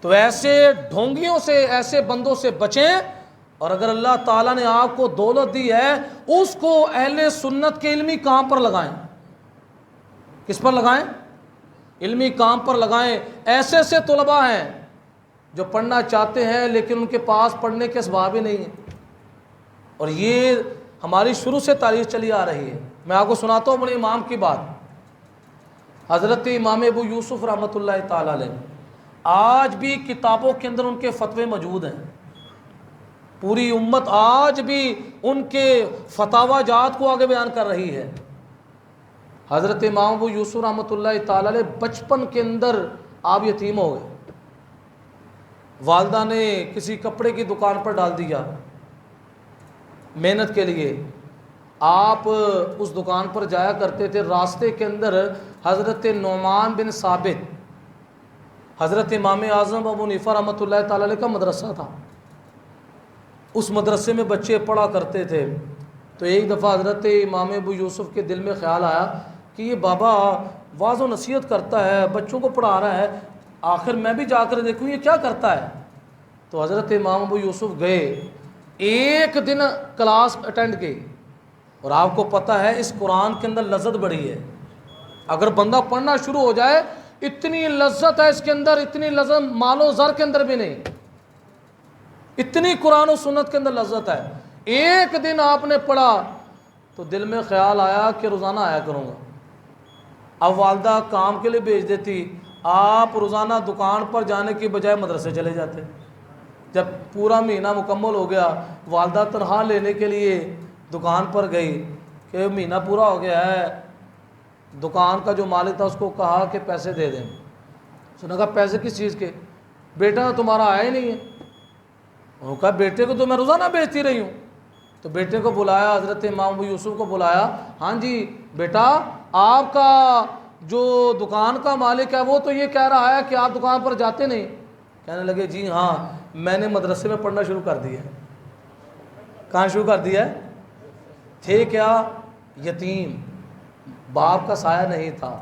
تو ایسے ڈھونگیوں سے، ایسے بندوں سے بچیں، اور اگر اللہ تعالیٰ نے آپ کو دولت دی ہے، اس کو اہل سنت کے علمی کام پر لگائیں۔ کس پر لگائیں؟ علمی کام پر لگائیں۔ ایسے ایسے طلباء ہیں جو پڑھنا چاہتے ہیں لیکن ان کے پاس پڑھنے کے اسباب ہی نہیں ہیں، اور یہ ہماری شروع سے تاریخ چلی آ رہی ہے۔ میں آپ کو سناتا ہوں اپنے امام کی بات، حضرت امام ابو یوسف رحمۃ اللہ تعالی علیہ، آج بھی کتابوں کے اندر ان کے فتوے موجود ہیں، پوری امت آج بھی ان کے فتاوی جات کو آگے بیان کر رہی ہے۔ حضرت امام ابو یوسف رحمۃ اللہ تعالی علیہ بچپن کے اندر آپ یتیم ہو گئے، والدہ نے کسی کپڑے کی دکان پر ڈال دیا محنت کے لیے، آپ اس دکان پر جایا کرتے تھے، راستے کے اندر حضرت نعمان بن ثابت، حضرت امام اعظم ابو حنیفہ رحمۃ اللہ تعالی علیہ کا مدرسہ تھا، اس مدرسے میں بچے پڑھا کرتے تھے۔ تو ایک دفعہ حضرت امام ابو یوسف کے دل میں خیال آیا کہ یہ بابا واعظ و نصیحت کرتا ہے، بچوں کو پڑھا رہا ہے، آخر میں بھی جا کر دیکھوں یہ کیا کرتا ہے۔ تو حضرت امام ابو یوسف گئے، ایک دن کلاس اٹینڈ کی، اور آپ کو پتہ ہے اس قرآن کے اندر لذت بڑی ہے، اگر بندہ پڑھنا شروع ہو جائے اتنی لذت ہے اس کے اندر، اتنی لذت مال و زر کے اندر بھی نہیں، اتنی قرآن و سنت کے اندر لذت ہے۔ ایک دن آپ نے پڑھا تو دل میں خیال آیا کہ روزانہ آیا کروں گا۔ اب والدہ کام کے لیے بھیج دیتی، آپ روزانہ دکان پر جانے کی بجائے مدرسے چلے جاتے۔ جب پورا مہینہ مکمل ہو گیا، والدہ تنخواہ لینے کے لیے دکان پر گئی کہ مہینہ پورا ہو گیا ہے، دکان کا جو مالک تھا اس کو کہا کہ پیسے دے دیں۔ اس نے کہا پیسے کس چیز کے؟ بیٹا تمہارا آیا ہی نہیں ہے۔ انہوں نے کہا بیٹے کو تو میں روزانہ بیچتی رہی ہوں۔ تو بیٹے کو بلایا، حضرت امام ابو یوسف کو بلایا، ہاں جی بیٹا آپ کا جو دکان کا مالک ہے وہ تو یہ کہہ رہا ہے کہ آپ دکان پر جاتے نہیں۔ کہنے لگے جی ہاں میں نے مدرسے میں پڑھنا شروع کر دیا ہے۔ کہاں شروع کر دیا ہے؟ تھے کیا یتیم، باپ کا سایہ نہیں تھا۔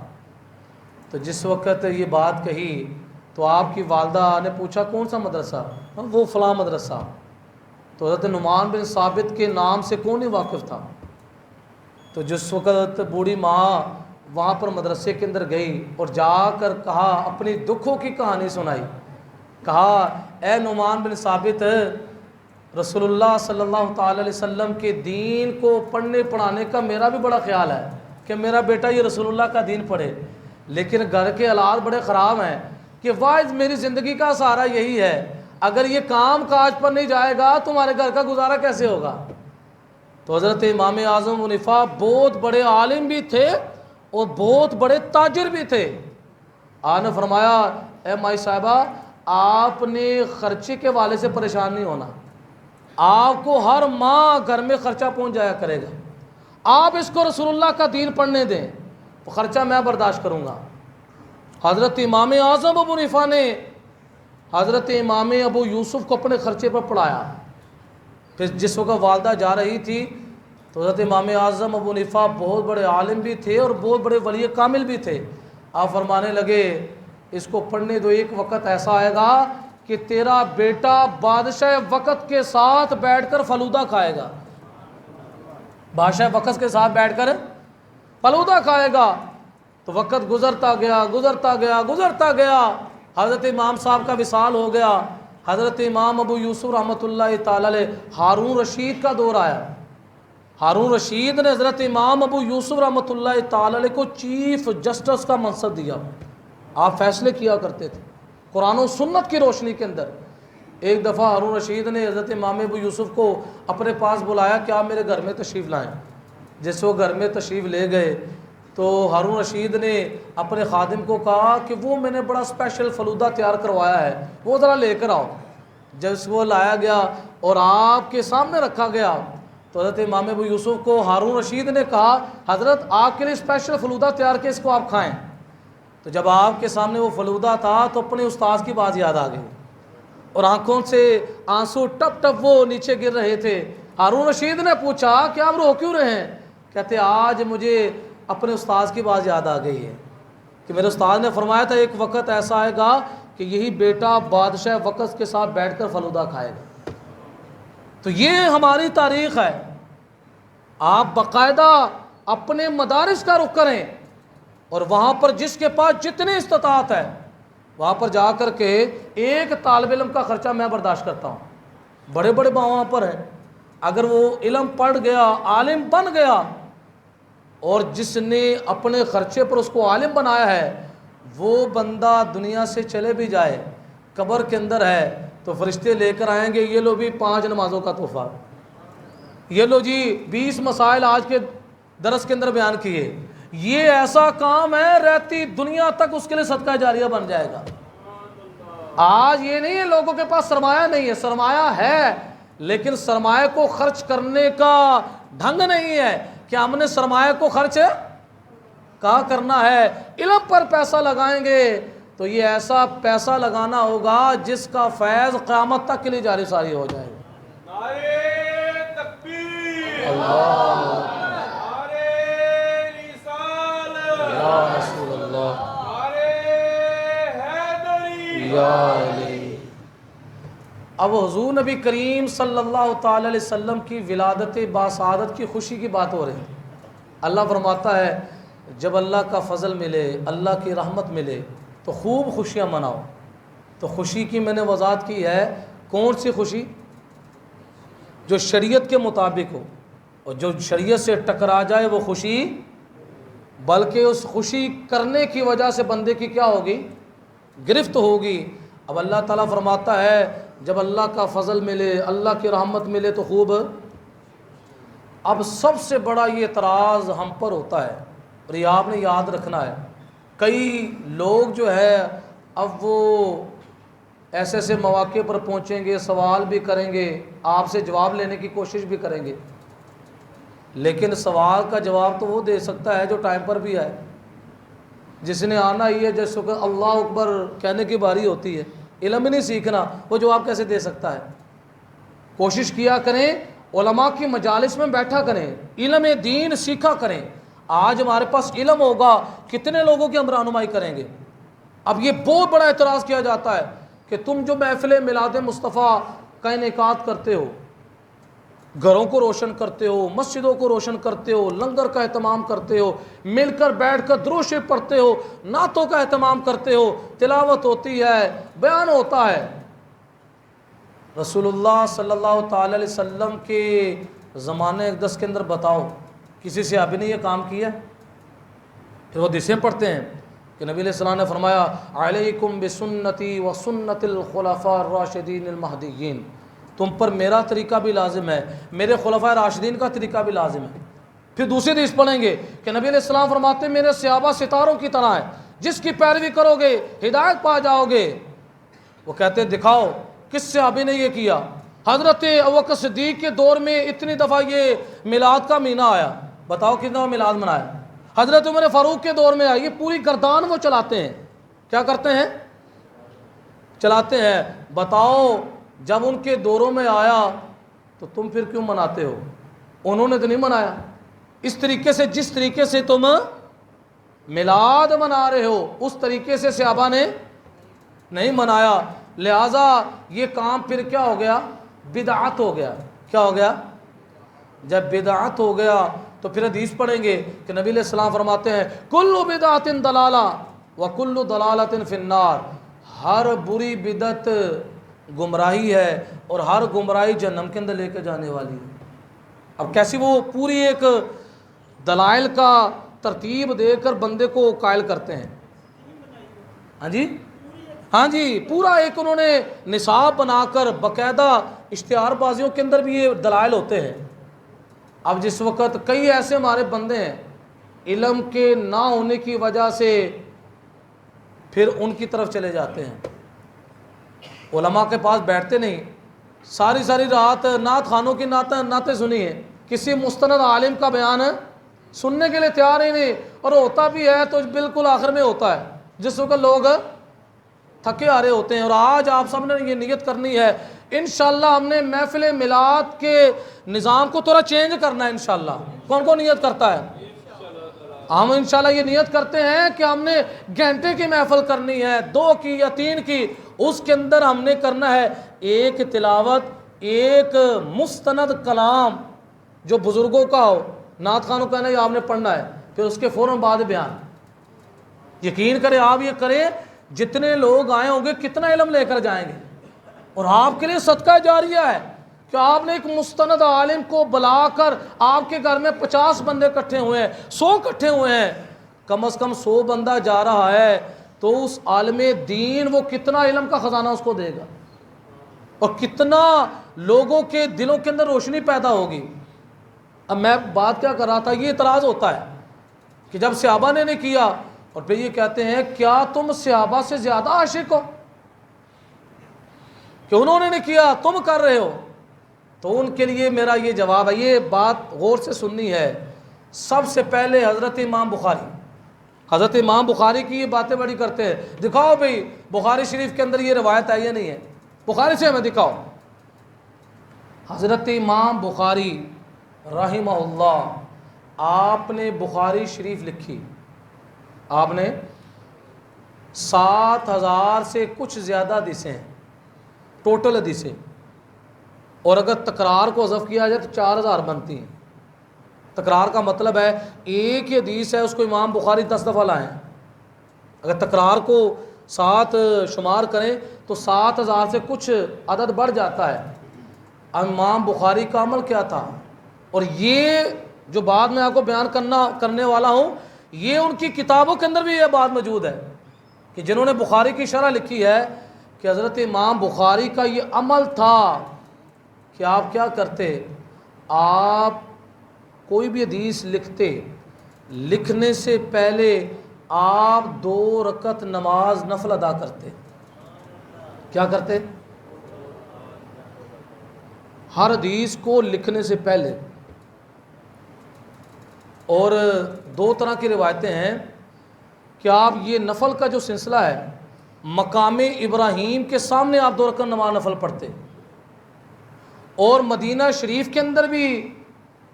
تو جس وقت یہ بات کہی تو آپ کی والدہ نے پوچھا کون سا مدرسہ؟ وہ فلاں مدرسہ۔ تو حضرت نعمان بن ثابت کے نام سے کون نہیں واقف تھا؟ تو جس وقت بوڑھی ماں وہاں پر مدرسے کے اندر گئی اور جا کر کہا، اپنی دکھوں کی کہانی سنائی، کہا اے نعمان بن ثابت، رسول اللہ صلی اللہ تعالی علیہ وسلم کے دین کو پڑھنے پڑھانے کا میرا بھی بڑا خیال ہے کہ میرا بیٹا یہ رسول اللہ کا دین پڑھے، لیکن گھر کے حالات بڑے خراب ہیں کہ واحد میری زندگی کا سہارا یہی ہے، اگر یہ کام کاج پر نہیں جائے گا تمہارے گھر کا گزارا کیسے ہوگا؟ تو حضرت امام اعظم حنیفہ بہت بڑے عالم بھی تھے اور بہت بڑے تاجر بھی تھے۔ آپ نے فرمایا اے مائی صاحبہ، آپ نے خرچے کے والے سے پریشان نہیں ہونا، آپ کو ہر ماہ گھر میں خرچہ پہنچ جایا کرے گا، آپ اس کو رسول اللہ کا دین پڑھنے دیں، خرچہ میں برداشت کروں گا۔ حضرت امام اعظم ابو حنیفہ نے حضرت امام ابو یوسف کو اپنے خرچے پر پڑھایا۔ پھر جس وقت والدہ جا رہی تھی تو حضرت امام اعظم ابو حنیفہ بہت بڑے عالم بھی تھے اور بہت بڑے ولی کامل بھی تھے، آپ فرمانے لگے اس کو پڑھنے دو، ایک وقت ایسا آئے گا کہ تیرا بیٹا بادشاہ وقت کے ساتھ بیٹھ کر فلودہ کھائے گا، بادشاہ وقت کے ساتھ بیٹھ کر فلودہ کھائے گا۔ تو وقت گزرتا گیا گزرتا گیا گزرتا گیا، حضرت امام صاحب کا وصال ہو گیا۔ حضرت امام ابو یوسف رحمۃ اللہ تعالی علیہ، ہارون رشید کا دور آیا، ہارون رشید نے حضرت امام ابو یوسف رحمۃ اللہ تعالی علیہ کو چیف جسٹس کا منصب دیا، آپ فیصلے کیا کرتے تھے قرآن و سنت کی روشنی کے اندر۔ ایک دفعہ ہارون رشید نے حضرت امام ابو یوسف کو اپنے پاس بلایا کہ آپ میرے گھر میں تشریف لائیں۔ جس وہ گھر میں تشریف لے گئے تو ہارون رشید نے اپنے خادم کو کہا کہ وہ میں نے بڑا اسپیشل فلودہ تیار کروایا ہے، وہ ذرا لے کر آؤ۔ جب وہ لایا گیا اور آپ کے سامنے رکھا گیا تو حضرت امام ابو یوسف کو ہارون رشید نے کہا حضرت آپ کے لیے اسپیشل فلودہ تیار کے اس کو آپ کھائیں۔ تو جب آپ کے سامنے وہ فلودہ تھا تو اپنے استاذ کی بات یاد آ گئی اور آنکھوں سے آنسو ٹپ ٹپ وہ نیچے گر رہے تھے۔ ہارون رشید نے پوچھا کہ آپ رو کیوں رہے ہیں؟ کہتے آج مجھے اپنے استاذ کی بات یاد آ گئی ہے کہ میرے استاد نے فرمایا تھا ایک وقت ایسا آئے گا کہ یہی بیٹا بادشاہ وقت کے ساتھ بیٹھ کر فلودہ کھائے گا۔ تو یہ ہماری تاریخ ہے، آپ باقاعدہ اپنے مدارس کا رخ کریں اور وہاں پر جس کے پاس جتنی استطاعت ہے وہاں پر جا کر کے ایک طالب علم کا خرچہ میں برداشت کرتا ہوں۔ بڑے بڑے وہاں پر ہیں، اگر وہ علم پڑھ گیا عالم بن گیا اور جس نے اپنے خرچے پر اس کو عالم بنایا ہے وہ بندہ دنیا سے چلے بھی جائے، قبر کے اندر ہے تو فرشتے لے کر آئیں گے یہ لو بھی 5 نمازوں کا تحفہ، یہ لو جی 20 مسائل آج کے درس کے اندر بیان کیے، یہ ایسا کام ہے رہتی دنیا تک اس کے لیے صدقہ جاریہ بن جائے گا۔ آج یہ نہیں ہے لوگوں کے پاس سرمایہ نہیں ہے، سرمایہ ہے لیکن سرمایہ کو خرچ کرنے کا ڈھنگ نہیں ہے کہ ہم نے سرمایہ کو خرچ کہاں کرنا ہے۔ علم پر پیسہ لگائیں گے تو یہ ایسا پیسہ لگانا ہوگا جس کا فیض قیامت تک کے لیے جاری ساری ہو جائے گا۔ نعرہ تکبیر، اللہ، نعرہ رسالت، یا رسول اللہ، نعرہ حیدری، یا علی۔ اب حضور نبی کریم صلی اللہ تعالی علیہ وسلم کی ولادت باسعادت کی خوشی کی بات ہو رہی ہے۔ اللہ فرماتا ہے جب اللہ کا فضل ملے، اللہ کی رحمت ملے تو خوب خوشیاں مناؤ۔ تو خوشی کی میں نے وضاحت کی ہے، کون سی خوشی؟ جو شریعت کے مطابق ہو، اور جو شریعت سے ٹکرا جائے وہ خوشی، بلکہ اس خوشی کرنے کی وجہ سے بندے کی کیا ہوگی؟ گرفت ہوگی۔ اب اللہ تعالیٰ فرماتا ہے جب اللہ کا فضل ملے، اللہ کی رحمت ملے تو خوب۔ اب سب سے بڑا یہ اعتراض ہم پر ہوتا ہے اور یہ آپ نے یاد رکھنا ہے، کئی لوگ جو ہے اب وہ ایسے ایسے مواقع پر پہنچیں گے، سوال بھی کریں گے، آپ سے جواب لینے کی کوشش بھی کریں گے، لیکن سوال کا جواب تو وہ دے سکتا ہے جو ٹائم پر بھی آئے، جس نے آنا ہی ہے، جس کو اللہ اکبر کہنے کی باری ہوتی ہے، علم ہی نہیں سیکھنا، وہ جواب کیسے دے سکتا ہے؟ کوشش کیا کریں، علماء کی مجالس میں بیٹھا کریں، علم دین سیکھا کریں۔ آج ہمارے پاس علم ہوگا کتنے لوگوں کی ہم رہنمائی کریں گے؟ اب یہ بہت بڑا اعتراض کیا جاتا ہے کہ تم جو محفل میلاد مصطفیٰ کا انعقاد کرتے ہو، گھروں کو روشن کرتے ہو، مسجدوں کو روشن کرتے ہو، لنگر کا اہتمام کرتے ہو، مل کر بیٹھ کر درود شریف پڑھتے ہو، نعتوں کا اہتمام کرتے ہو، تلاوت ہوتی ہے، بیان ہوتا ہے، رسول اللہ صلی اللہ تعالی علیہ وسلم کے زمانے اقدس کے اندر بتاؤ کسی صحابی نے یہ کام کیا؟ پھر وہ حدیثیں پڑھتے ہیں کہ نبی علیہ السلام نے فرمایا علیکم بسنتی و سنت الخلفاء الراشدین المہدیین، تم پر میرا طریقہ بھی لازم ہے، میرے خلفاء راشدین کا طریقہ بھی لازم ہے۔ پھر دوسری حدیث پڑھیں گے کہ نبی علیہ السلام فرماتے ہیں میرے صحابہ ستاروں کی طرح ہیں، جس کی پیروی کرو گے ہدایت پا جاؤ گے۔ وہ کہتے ہیں دکھاؤ کس صحابی نے یہ کیا؟ حضرت ابوبکر صدیق کے دور میں اتنی دفعہ یہ میلاد کا مہینہ آیا، بتاؤ کتنا دفعہ میلاد منایا؟ حضرت عمر فاروق کے دور میں آیا، یہ پوری گردان وہ چلاتے ہیں، کیا کرتے ہیں؟ چلاتے ہیں۔ بتاؤ جب ان کے دوروں میں آیا تو تم پھر کیوں مناتے ہو؟ انہوں نے تو نہیں منایا اس طریقے سے جس طریقے سے تم میلاد منا رہے ہو، اس طریقے سے صحابہ نے نہیں منایا، لہٰذا یہ کام پھر کیا ہو گیا؟ بدعت ہو گیا۔ کیا ہو گیا؟ جب بدعت ہو گیا تو پھر حدیث پڑھیں گے کہ نبی علیہ السلام فرماتے ہیں کل بدعت ضلالہ وکل ضلالۃ فی النار، ہر بری بدعت گمراہی ہے اور ہر گمراہی جہنم کے اندر لے کے جانے والی ہے۔ اب کیسی وہ پوری ایک دلائل کا ترتیب دے کر بندے کو قائل کرتے ہیں۔ ہاں جی پورا ایک انہوں نے نصاب بنا کر باقاعدہ اشتہار بازیوں کے اندر بھی یہ دلائل ہوتے ہیں۔ اب جس وقت کئی ایسے ہمارے بندے ہیں علم کے نہ ہونے کی وجہ سے پھر ان کی طرف چلے جاتے ہیں، علماء کے پاس بیٹھتے نہیں، ساری رات نعت خانوں کی نعتیں سنی ہیں، کسی مستند عالم کا بیان سننے کے لیے تیار ہی نہیں، اور ہوتا بھی ہے تو بالکل آخر میں ہوتا ہے جس وقت لوگ تھکے آ رہے ہوتے ہیں۔ اور آج آپ سب نے یہ نیت کرنی ہے انشاءاللہ ہم نے محفل میلاد کے نظام کو تھوڑا چینج کرنا ہے انشاءاللہ۔ کون کون نیت کرتا ہے؟ ہم انشاءاللہ یہ نیت کرتے ہیں کہ ہم نے گھنٹے کی محفل کرنی ہے، 2 کی یا 3 کی، اس کے اندر ہم نے کرنا ہے ایک تلاوت، ایک مستند کلام جو بزرگوں کا ہو، نعت خانوں کا نہیں، آپ نے پڑھنا ہے، پھر اس کے فوراً بعد بیان۔ یقین کریں آپ یہ کریں جتنے لوگ آئے ہوں گے کتنا علم لے کر جائیں گے، اور آپ کے لیے صدقہ جاریہ ہے کہ آپ نے ایک مستند عالم کو بلا کر آپ کے گھر میں 50 بندے اکٹھے ہوئے ہیں، 100 اکٹھے ہوئے ہیں، کم از کم 100 بندہ جا رہا ہے تو اس عالم دین وہ کتنا علم کا خزانہ اس کو دے گا، اور کتنا لوگوں کے دلوں کے اندر روشنی پیدا ہوگی۔ اب میں بات کیا کر رہا تھا، یہ اعتراض ہوتا ہے کہ جب صحابہ نے نہیں کیا، اور پھر یہ کہتے ہیں کیا تم صحابہ سے زیادہ عاشق ہو کہ انہوں نے نہیں کیا تم کر رہے ہو؟ تو ان کے لیے میرا یہ جواب ہے، یہ بات غور سے سننی ہے۔ سب سے پہلے حضرت امام بخاری کی یہ باتیں بڑی کرتے ہیں، دکھاؤ بھئی بخاری شریف کے اندر یہ روایت ہے یا نہیں ہے، بخاری سے ہمیں دکھاؤ۔ حضرت امام بخاری رحمہ اللہ، آپ نے بخاری شریف لکھی، آپ نے 7000 سے کچھ زیادہ حدیثیں ہیں ٹوٹل حدیثیں، اور اگر تکرار کو حذف کیا جائے تو 4000 بنتی ہیں۔ تکرار کا مطلب ہے ایک ہی حدیث ہے اس کو امام بخاری 10 دفعہ لائیں، اگر تکرار کو ساتھ شمار کریں تو 7000 سے کچھ عدد بڑھ جاتا ہے۔ امام بخاری کا عمل کیا تھا، اور یہ جو بعد میں آپ کو بیان کرنے والا ہوں، یہ ان کی کتابوں کے اندر بھی یہ بات موجود ہے کہ جنہوں نے بخاری کی شرح لکھی ہے کہ حضرت امام بخاری کا یہ عمل تھا کہ آپ کیا کرتے، آپ کوئی بھی حدیث لکھنے سے پہلے آپ 2 رکعت نماز نفل ادا کرتے۔ کیا کرتے؟ ہر حدیث کو لکھنے سے پہلے۔ اور 2 طرح کی روایتیں ہیں کہ آپ یہ نفل کا جو سلسلہ ہے مقام ابراہیم کے سامنے آپ 2 رکعت نماز نفل پڑھتے، اور مدینہ شریف کے اندر بھی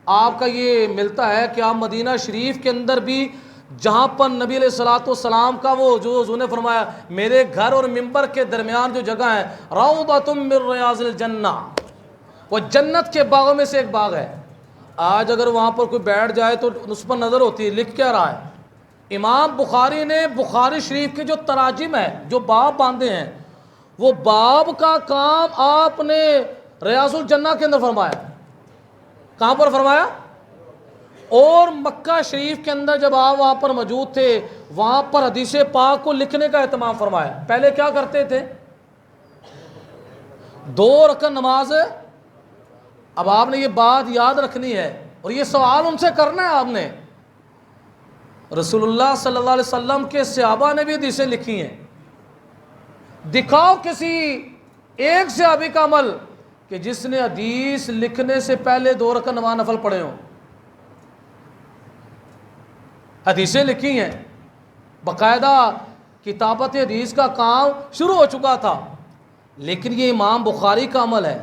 آپ کا یہ ملتا ہے کہ آپ مدینہ شریف کے اندر بھی جہاں پر نبی علیہ الصلوۃ والسلام کا وہ جو حضور نے فرمایا میرے گھر اور ممبر کے درمیان جو جگہ ہے روضۃ من ریاض الجنہ، وہ جنت کے باغوں میں سے ایک باغ ہے۔ آج اگر وہاں پر کوئی بیٹھ جائے تو اس پر نظر ہوتی ہے لکھ کیا رہا ہے۔ امام بخاری نے بخاری شریف کے جو تراجم ہے، جو باب باندھے ہیں، وہ باب کا کام آپ نے ریاض الجنہ کے اندر فرمایا۔ کہاں پر فرمایا؟ اور مکہ شریف کے اندر جب آپ وہاں پر موجود تھے وہاں پر حدیث پاک کو لکھنے کا اہتمام فرمایا۔ پہلے کیا کرتے تھے؟ 2 رکعت نماز۔ اب آپ نے یہ بات یاد رکھنی ہے اور یہ سوال ان سے کرنا ہے آپ نے۔ رسول اللہ صلی اللہ علیہ وسلم کے صحابہ نے بھی حدیثیں لکھی ہیں، دکھاؤ کسی ایک صحابی کا عمل کہ جس نے حدیث لکھنے سے پہلے 2 رکعت نماز نفل پڑھے ہوں۔ حدیثیں لکھی ہیں، باقاعدہ کتابت حدیث کا کام شروع ہو چکا تھا، لیکن یہ امام بخاری کا عمل ہے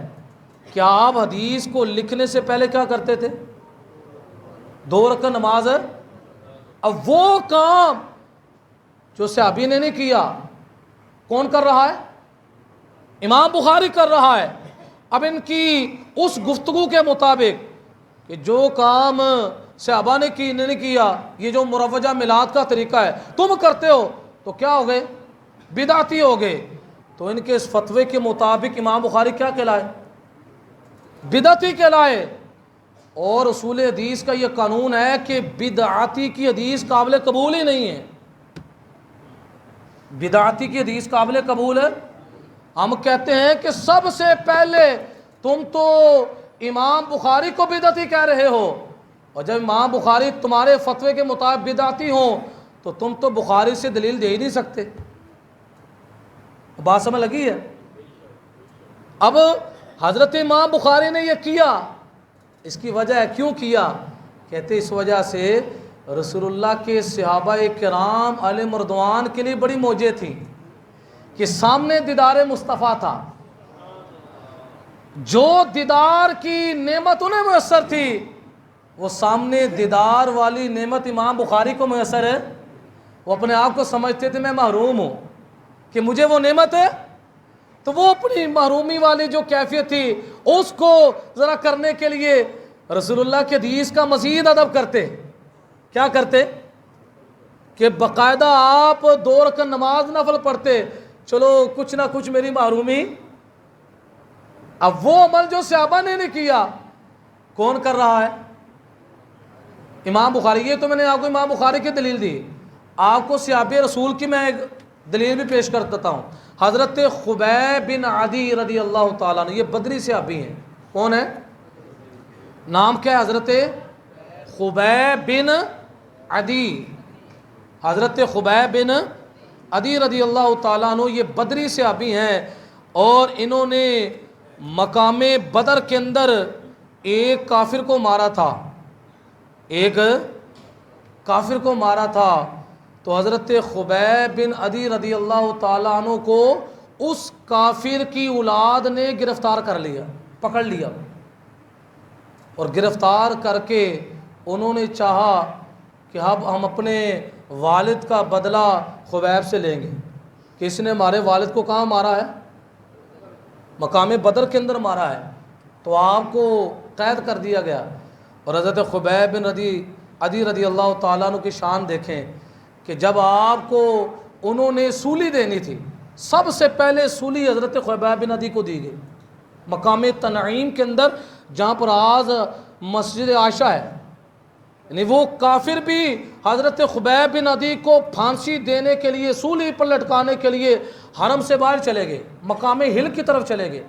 کہ آپ حدیث کو لکھنے سے پہلے کیا کرتے تھے؟ 2 رکعت نماز۔ اب وہ کام جو صحابی نے نہیں کیا کون کر رہا ہے؟ امام بخاری کر رہا ہے۔ اب ان کی اس گفتگو کے مطابق کہ جو کام صحابہ نے کی نہیں کیا، یہ جو مروجہ میلاد کا طریقہ ہے تم کرتے ہو تو کیا ہو گئے؟ بدعتی ہو گئے۔ تو ان کے اس فتوے کے مطابق امام بخاری کیا کہلائے؟ بدعتی کہلائے۔ اور اصول حدیث کا یہ قانون ہے کہ بدعتی کی حدیث قابل قبول ہی نہیں ہے۔ بدعتی کی حدیث قابل قبول ہے۔ ہم کہتے ہیں کہ سب سے پہلے تم تو امام بخاری کو بدعتی کہہ رہے ہو، اور جب امام بخاری تمہارے فتوے کے مطابق بدعتی ہوں تو تم تو بخاری سے دلیل دے ہی نہیں سکتے۔ بات سمجھ لگی ہے؟ اب حضرت امام بخاری نے یہ کیا، اس کی وجہ ہے کیوں کیا؟ کہتے اس وجہ سے رسول اللہ کے صحابہ کرام علیہ مردوان کے لیے بڑی موجیں تھی کہ سامنے دیدار مصطفیٰ تھا۔ جو دیدار کی نعمت انہیں میسر تھی وہ سامنے دیدار والی نعمت امام بخاری کو میسر ہے۔ وہ اپنے آپ کو سمجھتے تھے میں محروم ہوں کہ مجھے وہ نعمت ہے، تو وہ اپنی محرومی والی جو کیفیت تھی اس کو ذرا کرنے کے لیے رسول اللہ کے حدیث کا مزید ادب کرتے۔ کیا کرتے؟ کہ باقاعدہ آپ 2 رکعت نماز نفل پڑھتے، چلو کچھ نہ کچھ میری محرومی۔ اب وہ عمل جو صحابہ نے نہیں کیا کون کر رہا ہے؟ امام بخاری۔ یہ تو میں نے آپ کو امام بخاری کی دلیل دی، آپ کو صحابہ رسول کی میں ایک دلیل بھی پیش کر دیتا ہوں۔ حضرت خبیب بن عدی رضی اللہ تعالیٰ عنہ، یہ بدری صحابی ہیں۔ کون ہے؟ نام کیا ہے؟ حضرت خبیب بن عدی۔ حضرت خبیب بن عدی رضی اللہ تعالیٰ عنہ یہ بدری صحابی ہیں، اور انہوں نے مقام بدر کے اندر ایک کافر کو مارا تھا، ایک کافر کو مارا تھا۔ تو حضرت خبیب بن عدی رضی اللہ تعالیٰ عنہ کو اس کافر کی اولاد نے گرفتار کر لیا، پکڑ لیا، اور گرفتار کر کے انہوں نے چاہا کہ اب ہم اپنے والد کا بدلہ خبیب سے لیں گے کہ اس نے ہمارے والد کو کہاں مارا ہے؟ مقام بدر کے اندر مارا ہے۔ تو آپ کو قید کر دیا گیا، اور حضرت خبیب بن عدی رضی اللہ تعالیٰ عنہ کی شان دیکھیں کہ جب آپ کو انہوں نے سولی دینی تھی، سب سے پہلے سولی حضرت خبیب بن عدی کو دی گئی مقام تنعیم کے اندر، جہاں پر آج مسجد عائشہ ہے۔ یعنی وہ کافر بھی حضرت خبیب بن عدی کو پھانسی دینے کے لیے، سولی پر لٹکانے کے لیے حرم سے باہر چلے گئے، مقام ہل کی طرف چلے گئے،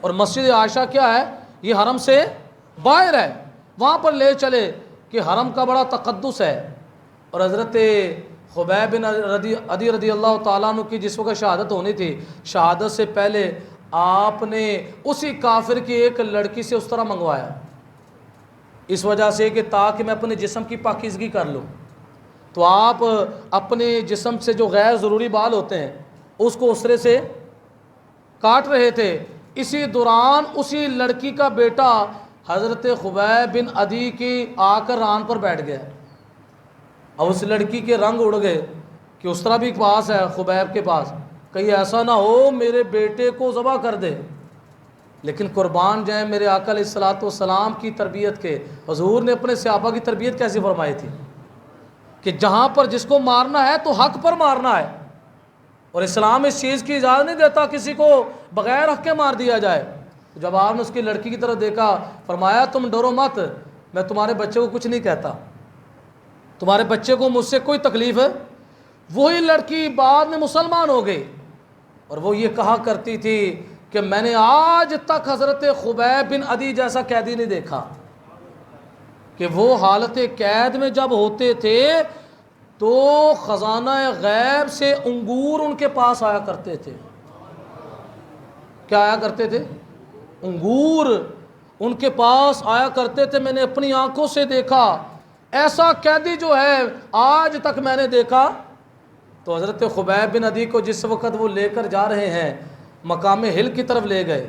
اور مسجد عائشہ کیا ہے؟ یہ حرم سے باہر ہے، وہاں پر لے چلے کہ حرم کا بڑا تقدس ہے۔ اور حضرت خبیب بن عدی رضی اللہ تعالیٰ عنہ کی جس وقت شہادت ہونی تھی، شہادت سے پہلے آپ نے اسی کافر کی ایک لڑکی سے اس طرح منگوایا، اس وجہ سے کہ تاکہ میں اپنے جسم کی پاکیزگی کر لوں۔ تو آپ اپنے جسم سے جو غیر ضروری بال ہوتے ہیں اس کو اسرے سے کاٹ رہے تھے، اسی دوران اسی لڑکی کا بیٹا حضرت خبیب بن عدی کی آ کر ران پر بیٹھ گیا، اب اس لڑکی کے رنگ اڑ گئے کہ اس طرح بھی پاس ہے خبیب کے پاس، کہیں ایسا نہ ہو میرے بیٹے کو ذبح کر دے۔ لیکن قربان جائیں میرے آقا علیہ الصلوۃ والسلام کی تربیت کے، حضور نے اپنے صحابہ کی تربیت کیسی فرمائی تھی کہ جہاں پر جس کو مارنا ہے تو حق پر مارنا ہے، اور اسلام اس چیز کی اجازت نہیں دیتا کسی کو بغیر حق کے مار دیا جائے۔ جب آپ نے اس کی لڑکی کی طرف دیکھا، فرمایا تم ڈرو مت، میں تمہارے بچے کو کچھ نہیں کہتا، تمہارے بچے کو مجھ سے کوئی تکلیف ہے۔ وہی لڑکی بعد میں مسلمان ہو گئی، اور وہ یہ کہا کرتی تھی کہ میں نے آج تک حضرت خبیب بن عدی جیسا قیدی نہیں دیکھا، کہ وہ حالت قید میں جب ہوتے تھے تو خزانہ غیب سے انگور ان کے پاس آیا کرتے تھے۔ کیا آیا کرتے تھے؟ انگور ان کے پاس آیا کرتے تھے، میں نے اپنی آنکھوں سے دیکھا۔ ایسا قیدی جو ہے آج تک میں نے دیکھا۔ تو حضرت خبیب بن عدی کو جس وقت وہ لے کر جا رہے ہیں مقام ہل کی طرف لے گئے،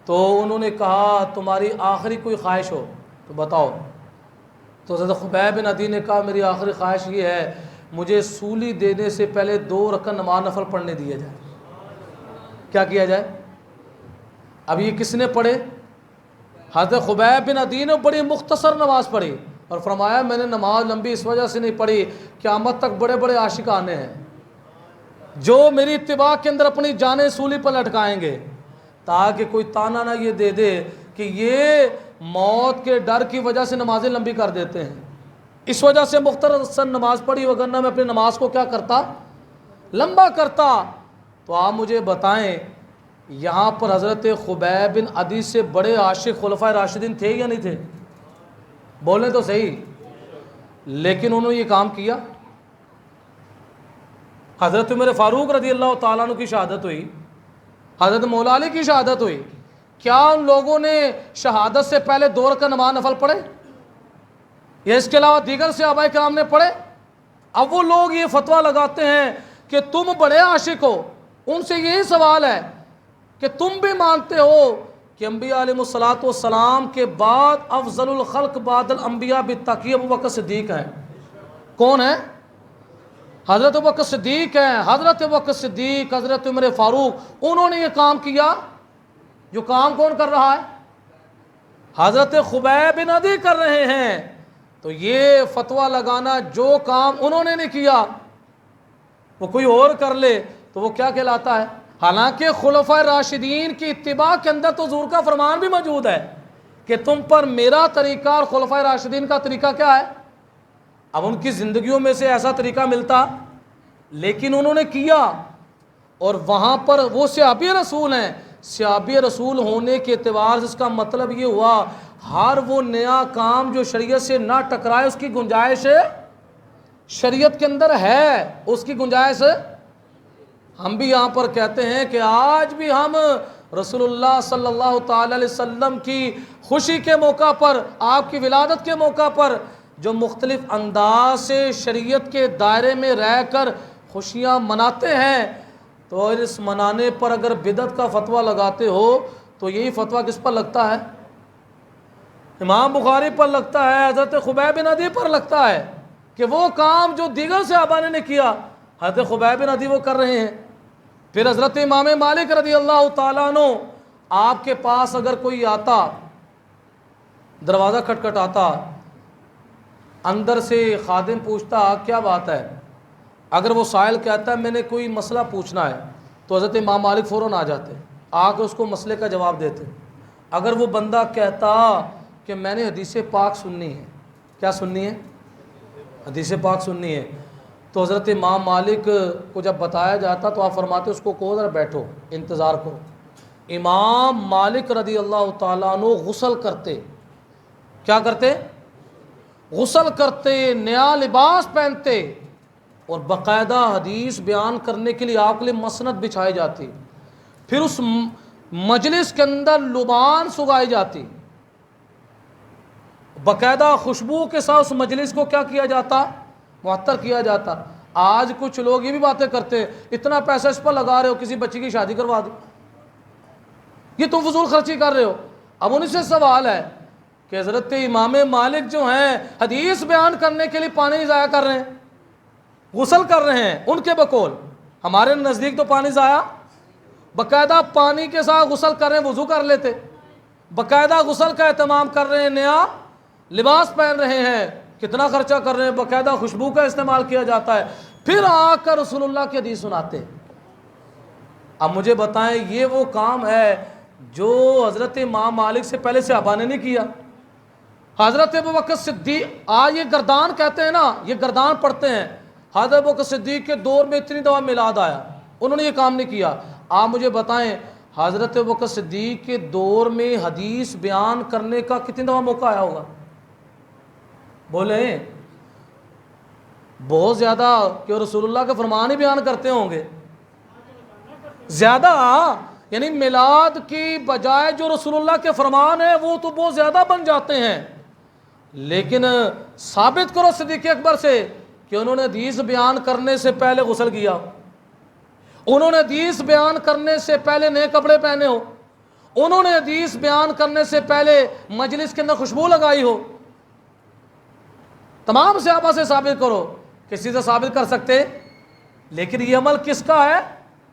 تو انہوں نے کہا تمہاری آخری کوئی خواہش ہو تو بتاؤ۔ تو حضرت خبیب بن عدی نے کہا میری آخری خواہش یہ ہے مجھے سولی دینے سے پہلے 2 رکعت نماز نفل پڑھنے دیا جائے۔ کیا کیا جائے؟ اب یہ کس نے پڑھے؟ حضرت خبیب بن عدی نے بڑی مختصر نماز پڑھی اور فرمایا میں نے نماز لمبی اس وجہ سے نہیں پڑھی، قیامت تک بڑے بڑے عاشق آنے ہیں جو میری اتباع کے اندر اپنی جانیں سولی پر لٹکائیں گے، تاکہ کوئی تانا نہ یہ دے دے کہ یہ موت کے ڈر کی وجہ سے نمازیں لمبی کر دیتے ہیں۔ اس وجہ سے مختصر نماز پڑھی، وگرنہ میں اپنی نماز کو کیا کرتا؟ لمبا کرتا۔ تو آپ مجھے بتائیں یہاں پر حضرت خبیب بن عدی سے بڑے عاشق خلفائے راشدین تھے یا نہیں تھے؟ بولیں تو صحیح۔ لیکن انہوں نے یہ کام کیا۔ حضرت عمر فاروق رضی اللہ تعالیٰ عنہ کی شہادت ہوئی، حضرت مولا علی کی شہادت ہوئی، کیا ان لوگوں نے شہادت سے پہلے 2 رکعت نماز نفل پڑھے یا اس کے علاوہ دیگر صحابہ کرام نے پڑھے؟ اب وہ لوگ یہ فتویٰ لگاتے ہیں کہ تم بڑے عاشق ہو، ان سے یہی سوال ہے کہ تم بھی مانتے ہو کہ انبیاء علیہ الصلوۃ والسلام کے بعد افضل الخلق بعد الانبیاء بالتقیہ ابوبکر صدیق ہیں۔ کون ہیں؟ حضرت ابوبکر صدیق ہیں۔ حضرت ابوبکر صدیق، حضرت عمر فاروق، انہوں نے یہ کام کیا جو کام کون کر رہا ہے؟ حضرت خبیب بن عدی کر رہے ہیں۔ تو یہ فتویٰ لگانا جو کام انہوں نے نہیں کیا وہ کوئی اور کر لے تو وہ کیا کہلاتا ہے؟ حالانکہ خلفائے راشدین کی اتباع کے اندر تو حضور کا فرمان بھی موجود ہے کہ تم پر میرا طریقہ اور خلفائے راشدین کا طریقہ کیا ہے۔ اب ان کی زندگیوں میں سے ایسا طریقہ ملتا، لیکن انہوں نے کیا، اور وہاں پر وہ صحابی رسول ہیں۔ صحابی رسول ہونے کے اعتبار سے اس کا مطلب یہ ہوا ہر وہ نیا کام جو شریعت سے نہ ٹکرائے اس کی گنجائش شریعت کے اندر ہے، اس کی گنجائش۔ ہم بھی یہاں پر کہتے ہیں کہ آج بھی ہم رسول اللہ صلی اللہ تعالی علیہ وسلم کی خوشی کے موقع پر، آپ کی ولادت کے موقع پر جو مختلف انداز سے شریعت کے دائرے میں رہ کر خوشیاں مناتے ہیں، تو اس منانے پر اگر بدعت کا فتویٰ لگاتے ہو تو یہی فتویٰ کس پر لگتا ہے؟ امام بخاری پر لگتا ہے، حضرت خبیب بن عدی پر لگتا ہے کہ وہ کام جو دیگر صحابہ نے کیا حضرت خبیب بن عدی وہ کر رہے ہیں۔ پھر حضرت امام مالک رضی اللہ تعالیٰ عنہ، آپ کے پاس اگر کوئی آتا، دروازہ کھٹکھٹاتا، اندر سے خادم پوچھتا کیا بات ہے، اگر وہ سائل کہتا ہے میں نے کوئی مسئلہ پوچھنا ہے تو حضرت امام مالک فوراً آ جاتے، آ کر اس کو مسئلے کا جواب دیتے۔ اگر وہ بندہ کہتا کہ میں نے حدیث پاک سننی ہے، کیا سننی ہے؟ حدیث پاک سننی ہے، تو حضرت امام مالک کو جب بتایا جاتا تو آپ فرماتے اس کو کہو ذرا بیٹھو انتظار کرو۔ امام مالک رضی اللہ تعالیٰ عنہ غسل کرتے، کیا کرتے؟ غسل کرتے، نیا لباس پہنتے، اور باقاعدہ حدیث بیان کرنے کے لیے آپ کے لیے مسند بچھائی جاتی، پھر اس مجلس کے اندر لبان سگائی جاتی، باقاعدہ خوشبو کے ساتھ اس مجلس کو کیا کیا جاتا؟ معطر کیا جاتا۔ آج کچھ لوگ یہ بھی باتیں کرتے اتنا پیسہ اس پر لگا رہے ہو کسی بچی کی شادی کروا دو، یہ تم فضول خرچی کر رہے ہو۔ اب ان سے سوال ہے کہ حضرت امام مالک جو ہیں حدیث بیان کرنے کے لیے پانی ضائع کر رہے ہیں، غسل کر رہے ہیں ان کے بقول. ہمارے نزدیک تو پانی ضائع، باقاعدہ پانی کے ساتھ غسل کر رہے ہیں، وضو کر لیتے، باقاعدہ غسل کا اہتمام کر رہے ہیں، نیا لباس پہن رہے ہیں، کتنا خرچہ کر رہے ہیں، باقاعدہ خوشبو کا استعمال کیا جاتا ہے، پھر آ کر رسول اللہ کی حدیث سناتے. اب مجھے بتائیں یہ وہ کام ہے جو حضرت امام مالک سے پہلے صحابہ نے نہیں کیا. حضرت ابوبکر صدیق، یہ گردان کہتے ہیں نا، یہ گردان پڑھتے ہیں، حضرت ابوبکر صدیق کے دور میں اتنی دفعہ میلاد آیا، انہوں نے یہ کام نہیں کیا. آپ مجھے بتائیں حضرت ابوبکر صدیق کے دور میں حدیث بیان کرنے کا کتنی دفعہ موقع آیا ہوگا؟ بولیں بہت زیادہ، کہ رسول اللہ کے فرمان ہی بیان کرتے ہوں گے زیادہ. یعنی میلاد کی بجائے جو رسول اللہ کے فرمان ہیں وہ تو بہت زیادہ بن جاتے ہیں. لیکن ثابت کرو صدیق اکبر سے کہ انہوں نے حدیث بیان کرنے سے پہلے غسل کیا، انہوں نے حدیث بیان کرنے سے پہلے نئے کپڑے پہنے ہو، انہوں نے حدیث بیان کرنے سے پہلے مجلس کے اندر خوشبو لگائی ہو. تمام صحابہ سے ثابت کرو، کسی سے ثابت کر سکتے؟ لیکن یہ عمل کس کا ہے؟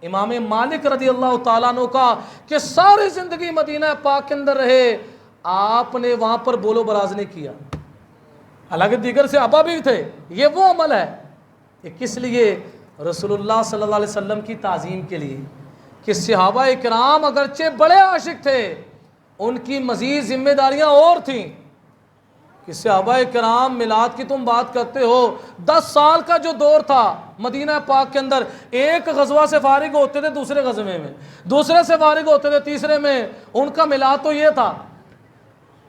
امام مالک رضی اللہ تعالیٰ عنہ کا، کہ ساری زندگی مدینہ پاک کے اندر رہے، آپ نے وہاں پر بولو براز نہیں کیا، حالانکہ دیگر صحابہ بھی تھے. یہ وہ عمل ہے. یہ کس لیے؟ رسول اللہ صلی اللہ علیہ وسلم کی تعظیم کے لیے. کہ صحابہ اکرام اگرچہ بڑے عاشق تھے، ان کی مزید ذمہ داریاں اور تھیں. کہ صحابہ کرام میلاد کی تم بات کرتے ہو، 10 سال کا جو دور تھا مدینہ پاک کے اندر، ایک غزوہ سے فارغ ہوتے تھے دوسرے غزوے میں، دوسرے سے فارغ ہوتے تھے تیسرے میں. ان کا میلاد تو یہ تھا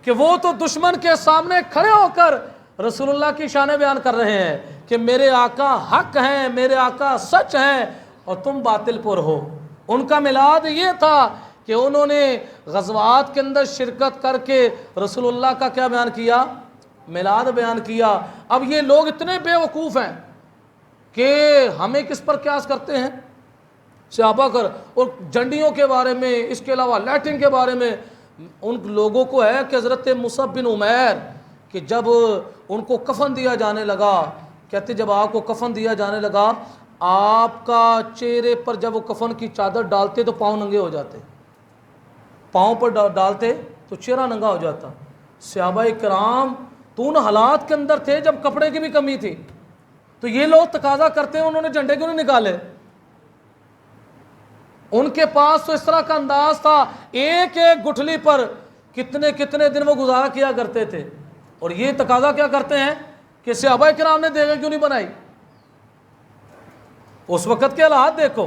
کہ وہ تو دشمن کے سامنے کھڑے ہو کر رسول اللہ کی شانیں بیان کر رہے ہیں کہ میرے آقا حق ہیں، میرے آقا سچ ہیں اور تم باطل پر ہو. ان کا میلاد یہ تھا کہ انہوں نے غزوات کے اندر شرکت کر کے رسول اللہ کا کیا بیان کیا؟ میلاد بیان کیا. اب یہ لوگ اتنے بے وقوف ہیں کہ ہمیں کس پر قیاس کرتے ہیں؟ صحابہ کر، اور جھنڈیوں کے بارے میں، اس کے علاوہ لائٹنگ کے بارے میں. ان لوگوں کو ہے کہ حضرت مصعب بن عمیر کہ جب ان کو کفن دیا جانے لگا، کہتے جب آپ کو کفن دیا جانے لگا، آپ کا چہرے پر جب وہ کفن کی چادر ڈالتے تو پاؤں ننگے ہو جاتے، پاؤں پر ڈالتے تو چہرہ ننگا ہو جاتا. صحابہ کرام تو ان حالات کے اندر تھے جب کپڑے کی بھی کمی تھی، تو یہ لوگ تقاضا کرتے ہیں انہوں نے جھنڈے کیوں نہیں نکالے؟ ان کے پاس تو اس طرح کا انداز تھا، ایک ایک گٹھلی پر کتنے کتنے دن وہ گزارا کیا کرتے تھے. اور یہ تقاضا کیا کرتے ہیں کہ صحابہ کرام نے دیگیں کیوں نہیں بنائی؟ اس وقت کے حالات دیکھو،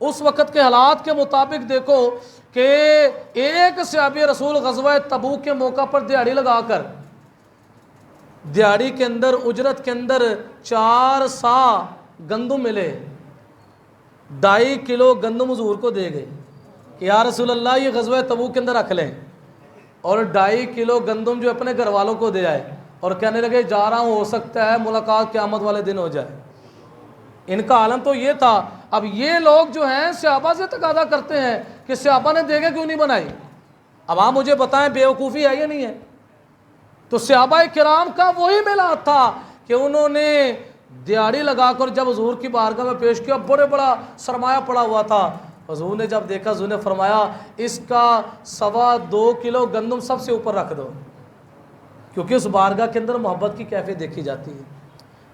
اس وقت کے حالات کے مطابق دیکھو کہ ایک صحابی رسول غزوہ تبوک کے موقع پر دیہڑی لگا کر، دیہڑی کے اندر اجرت کے اندر 4 سا گندم ملے، 2.5 کلو گندم حضور کو دے گئے کہ یا رسول اللہ یہ غزوہ تبوک کے اندر رکھ لیں، اور 2.5 کلو گندم جو اپنے گھر والوں کو دے آئے اور کہنے لگے جا رہا ہوں، ہو سکتا ہے ملاقات قیامت والے دن ہو جائے. ان کا عالم تو یہ تھا. اب یہ لوگ جو ہیں صحابہ سے تقاضا کرتے ہیں کہ صحابہ نے دیگیں کیوں نہیں بنائی؟ اب آپ مجھے بتائیں بیوقوفی ہے یا نہیں ہے؟ تو صحابہ کرام کا وہی میلاد تھا کہ انہوں نے دیہڑی لگا کر جب حضور کی بارگاہ میں پیش کیا، بڑے بڑا سرمایہ پڑا ہوا تھا. حضور نے جب دیکھا، حضور نے فرمایا اس کا 2.25 کلو گندم سب سے اوپر رکھ دو، کیونکہ اس بارگاہ کے اندر محبت کی کیفیت دیکھی جاتی ہے.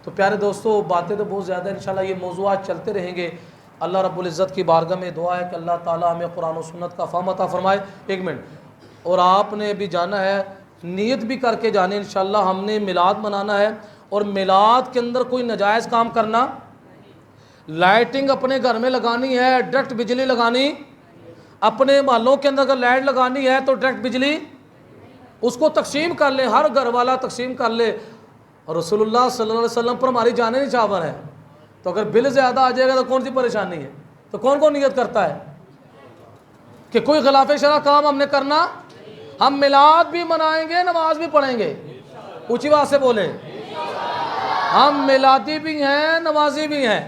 تو پیارے دوستو، باتیں تو بہت زیادہ ہیں، انشاءاللہ یہ موضوعات چلتے رہیں گے. اللہ رب العزت کی بارگاہ میں دعا ہے کہ اللہ تعالیٰ ہمیں قرآن و سنت کا فہم عطا فرمائے. 1 منٹ، اور آپ نے بھی جانا ہے، نیت بھی کر کے جانے انشاءاللہ ہم نے میلاد منانا ہے. اور میلاد کے اندر کوئی ناجائز کام کرنا، لائٹنگ اپنے گھر میں لگانی ہے، ڈائریکٹ بجلی لگانی، اپنے محلوں کے اندر اگر لائٹ لگانی ہے تو ڈائریکٹ بجلی اس کو تقسیم کر لے، ہر گھر والا تقسیم کر لے. اور رسول اللہ صلی اللہ علیہ وسلم پر ہماری جانیں نچھاور ہیں، تو اگر بل زیادہ آ جائے گا تو کون سی پریشانی ہے؟ تو کون کون نیت کرتا ہے کہ کوئی خلاف شرع کام ہم نے کرنا؟ ہم میلاد بھی منائیں گے، نماز بھی پڑھیں گے. اونچی بات سے بولیں، ہم میلادی بھی ہیں، نمازی بھی ہیں.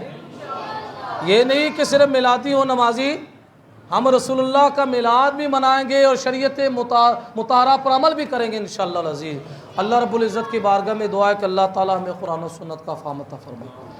یہ نہیں کہ صرف میلادی ہو نمازی ہم رسول اللہ کا میلاد بھی منائیں گے اور شریعت مطہرہ پر عمل بھی کریں گے انشاءاللہ العزیز۔ اللہ رب العزت کی بارگاہ میں دعا ہے کہ اللہ تعالی ہمیں قرآن و سنت کا فہم عطا فرمائے۔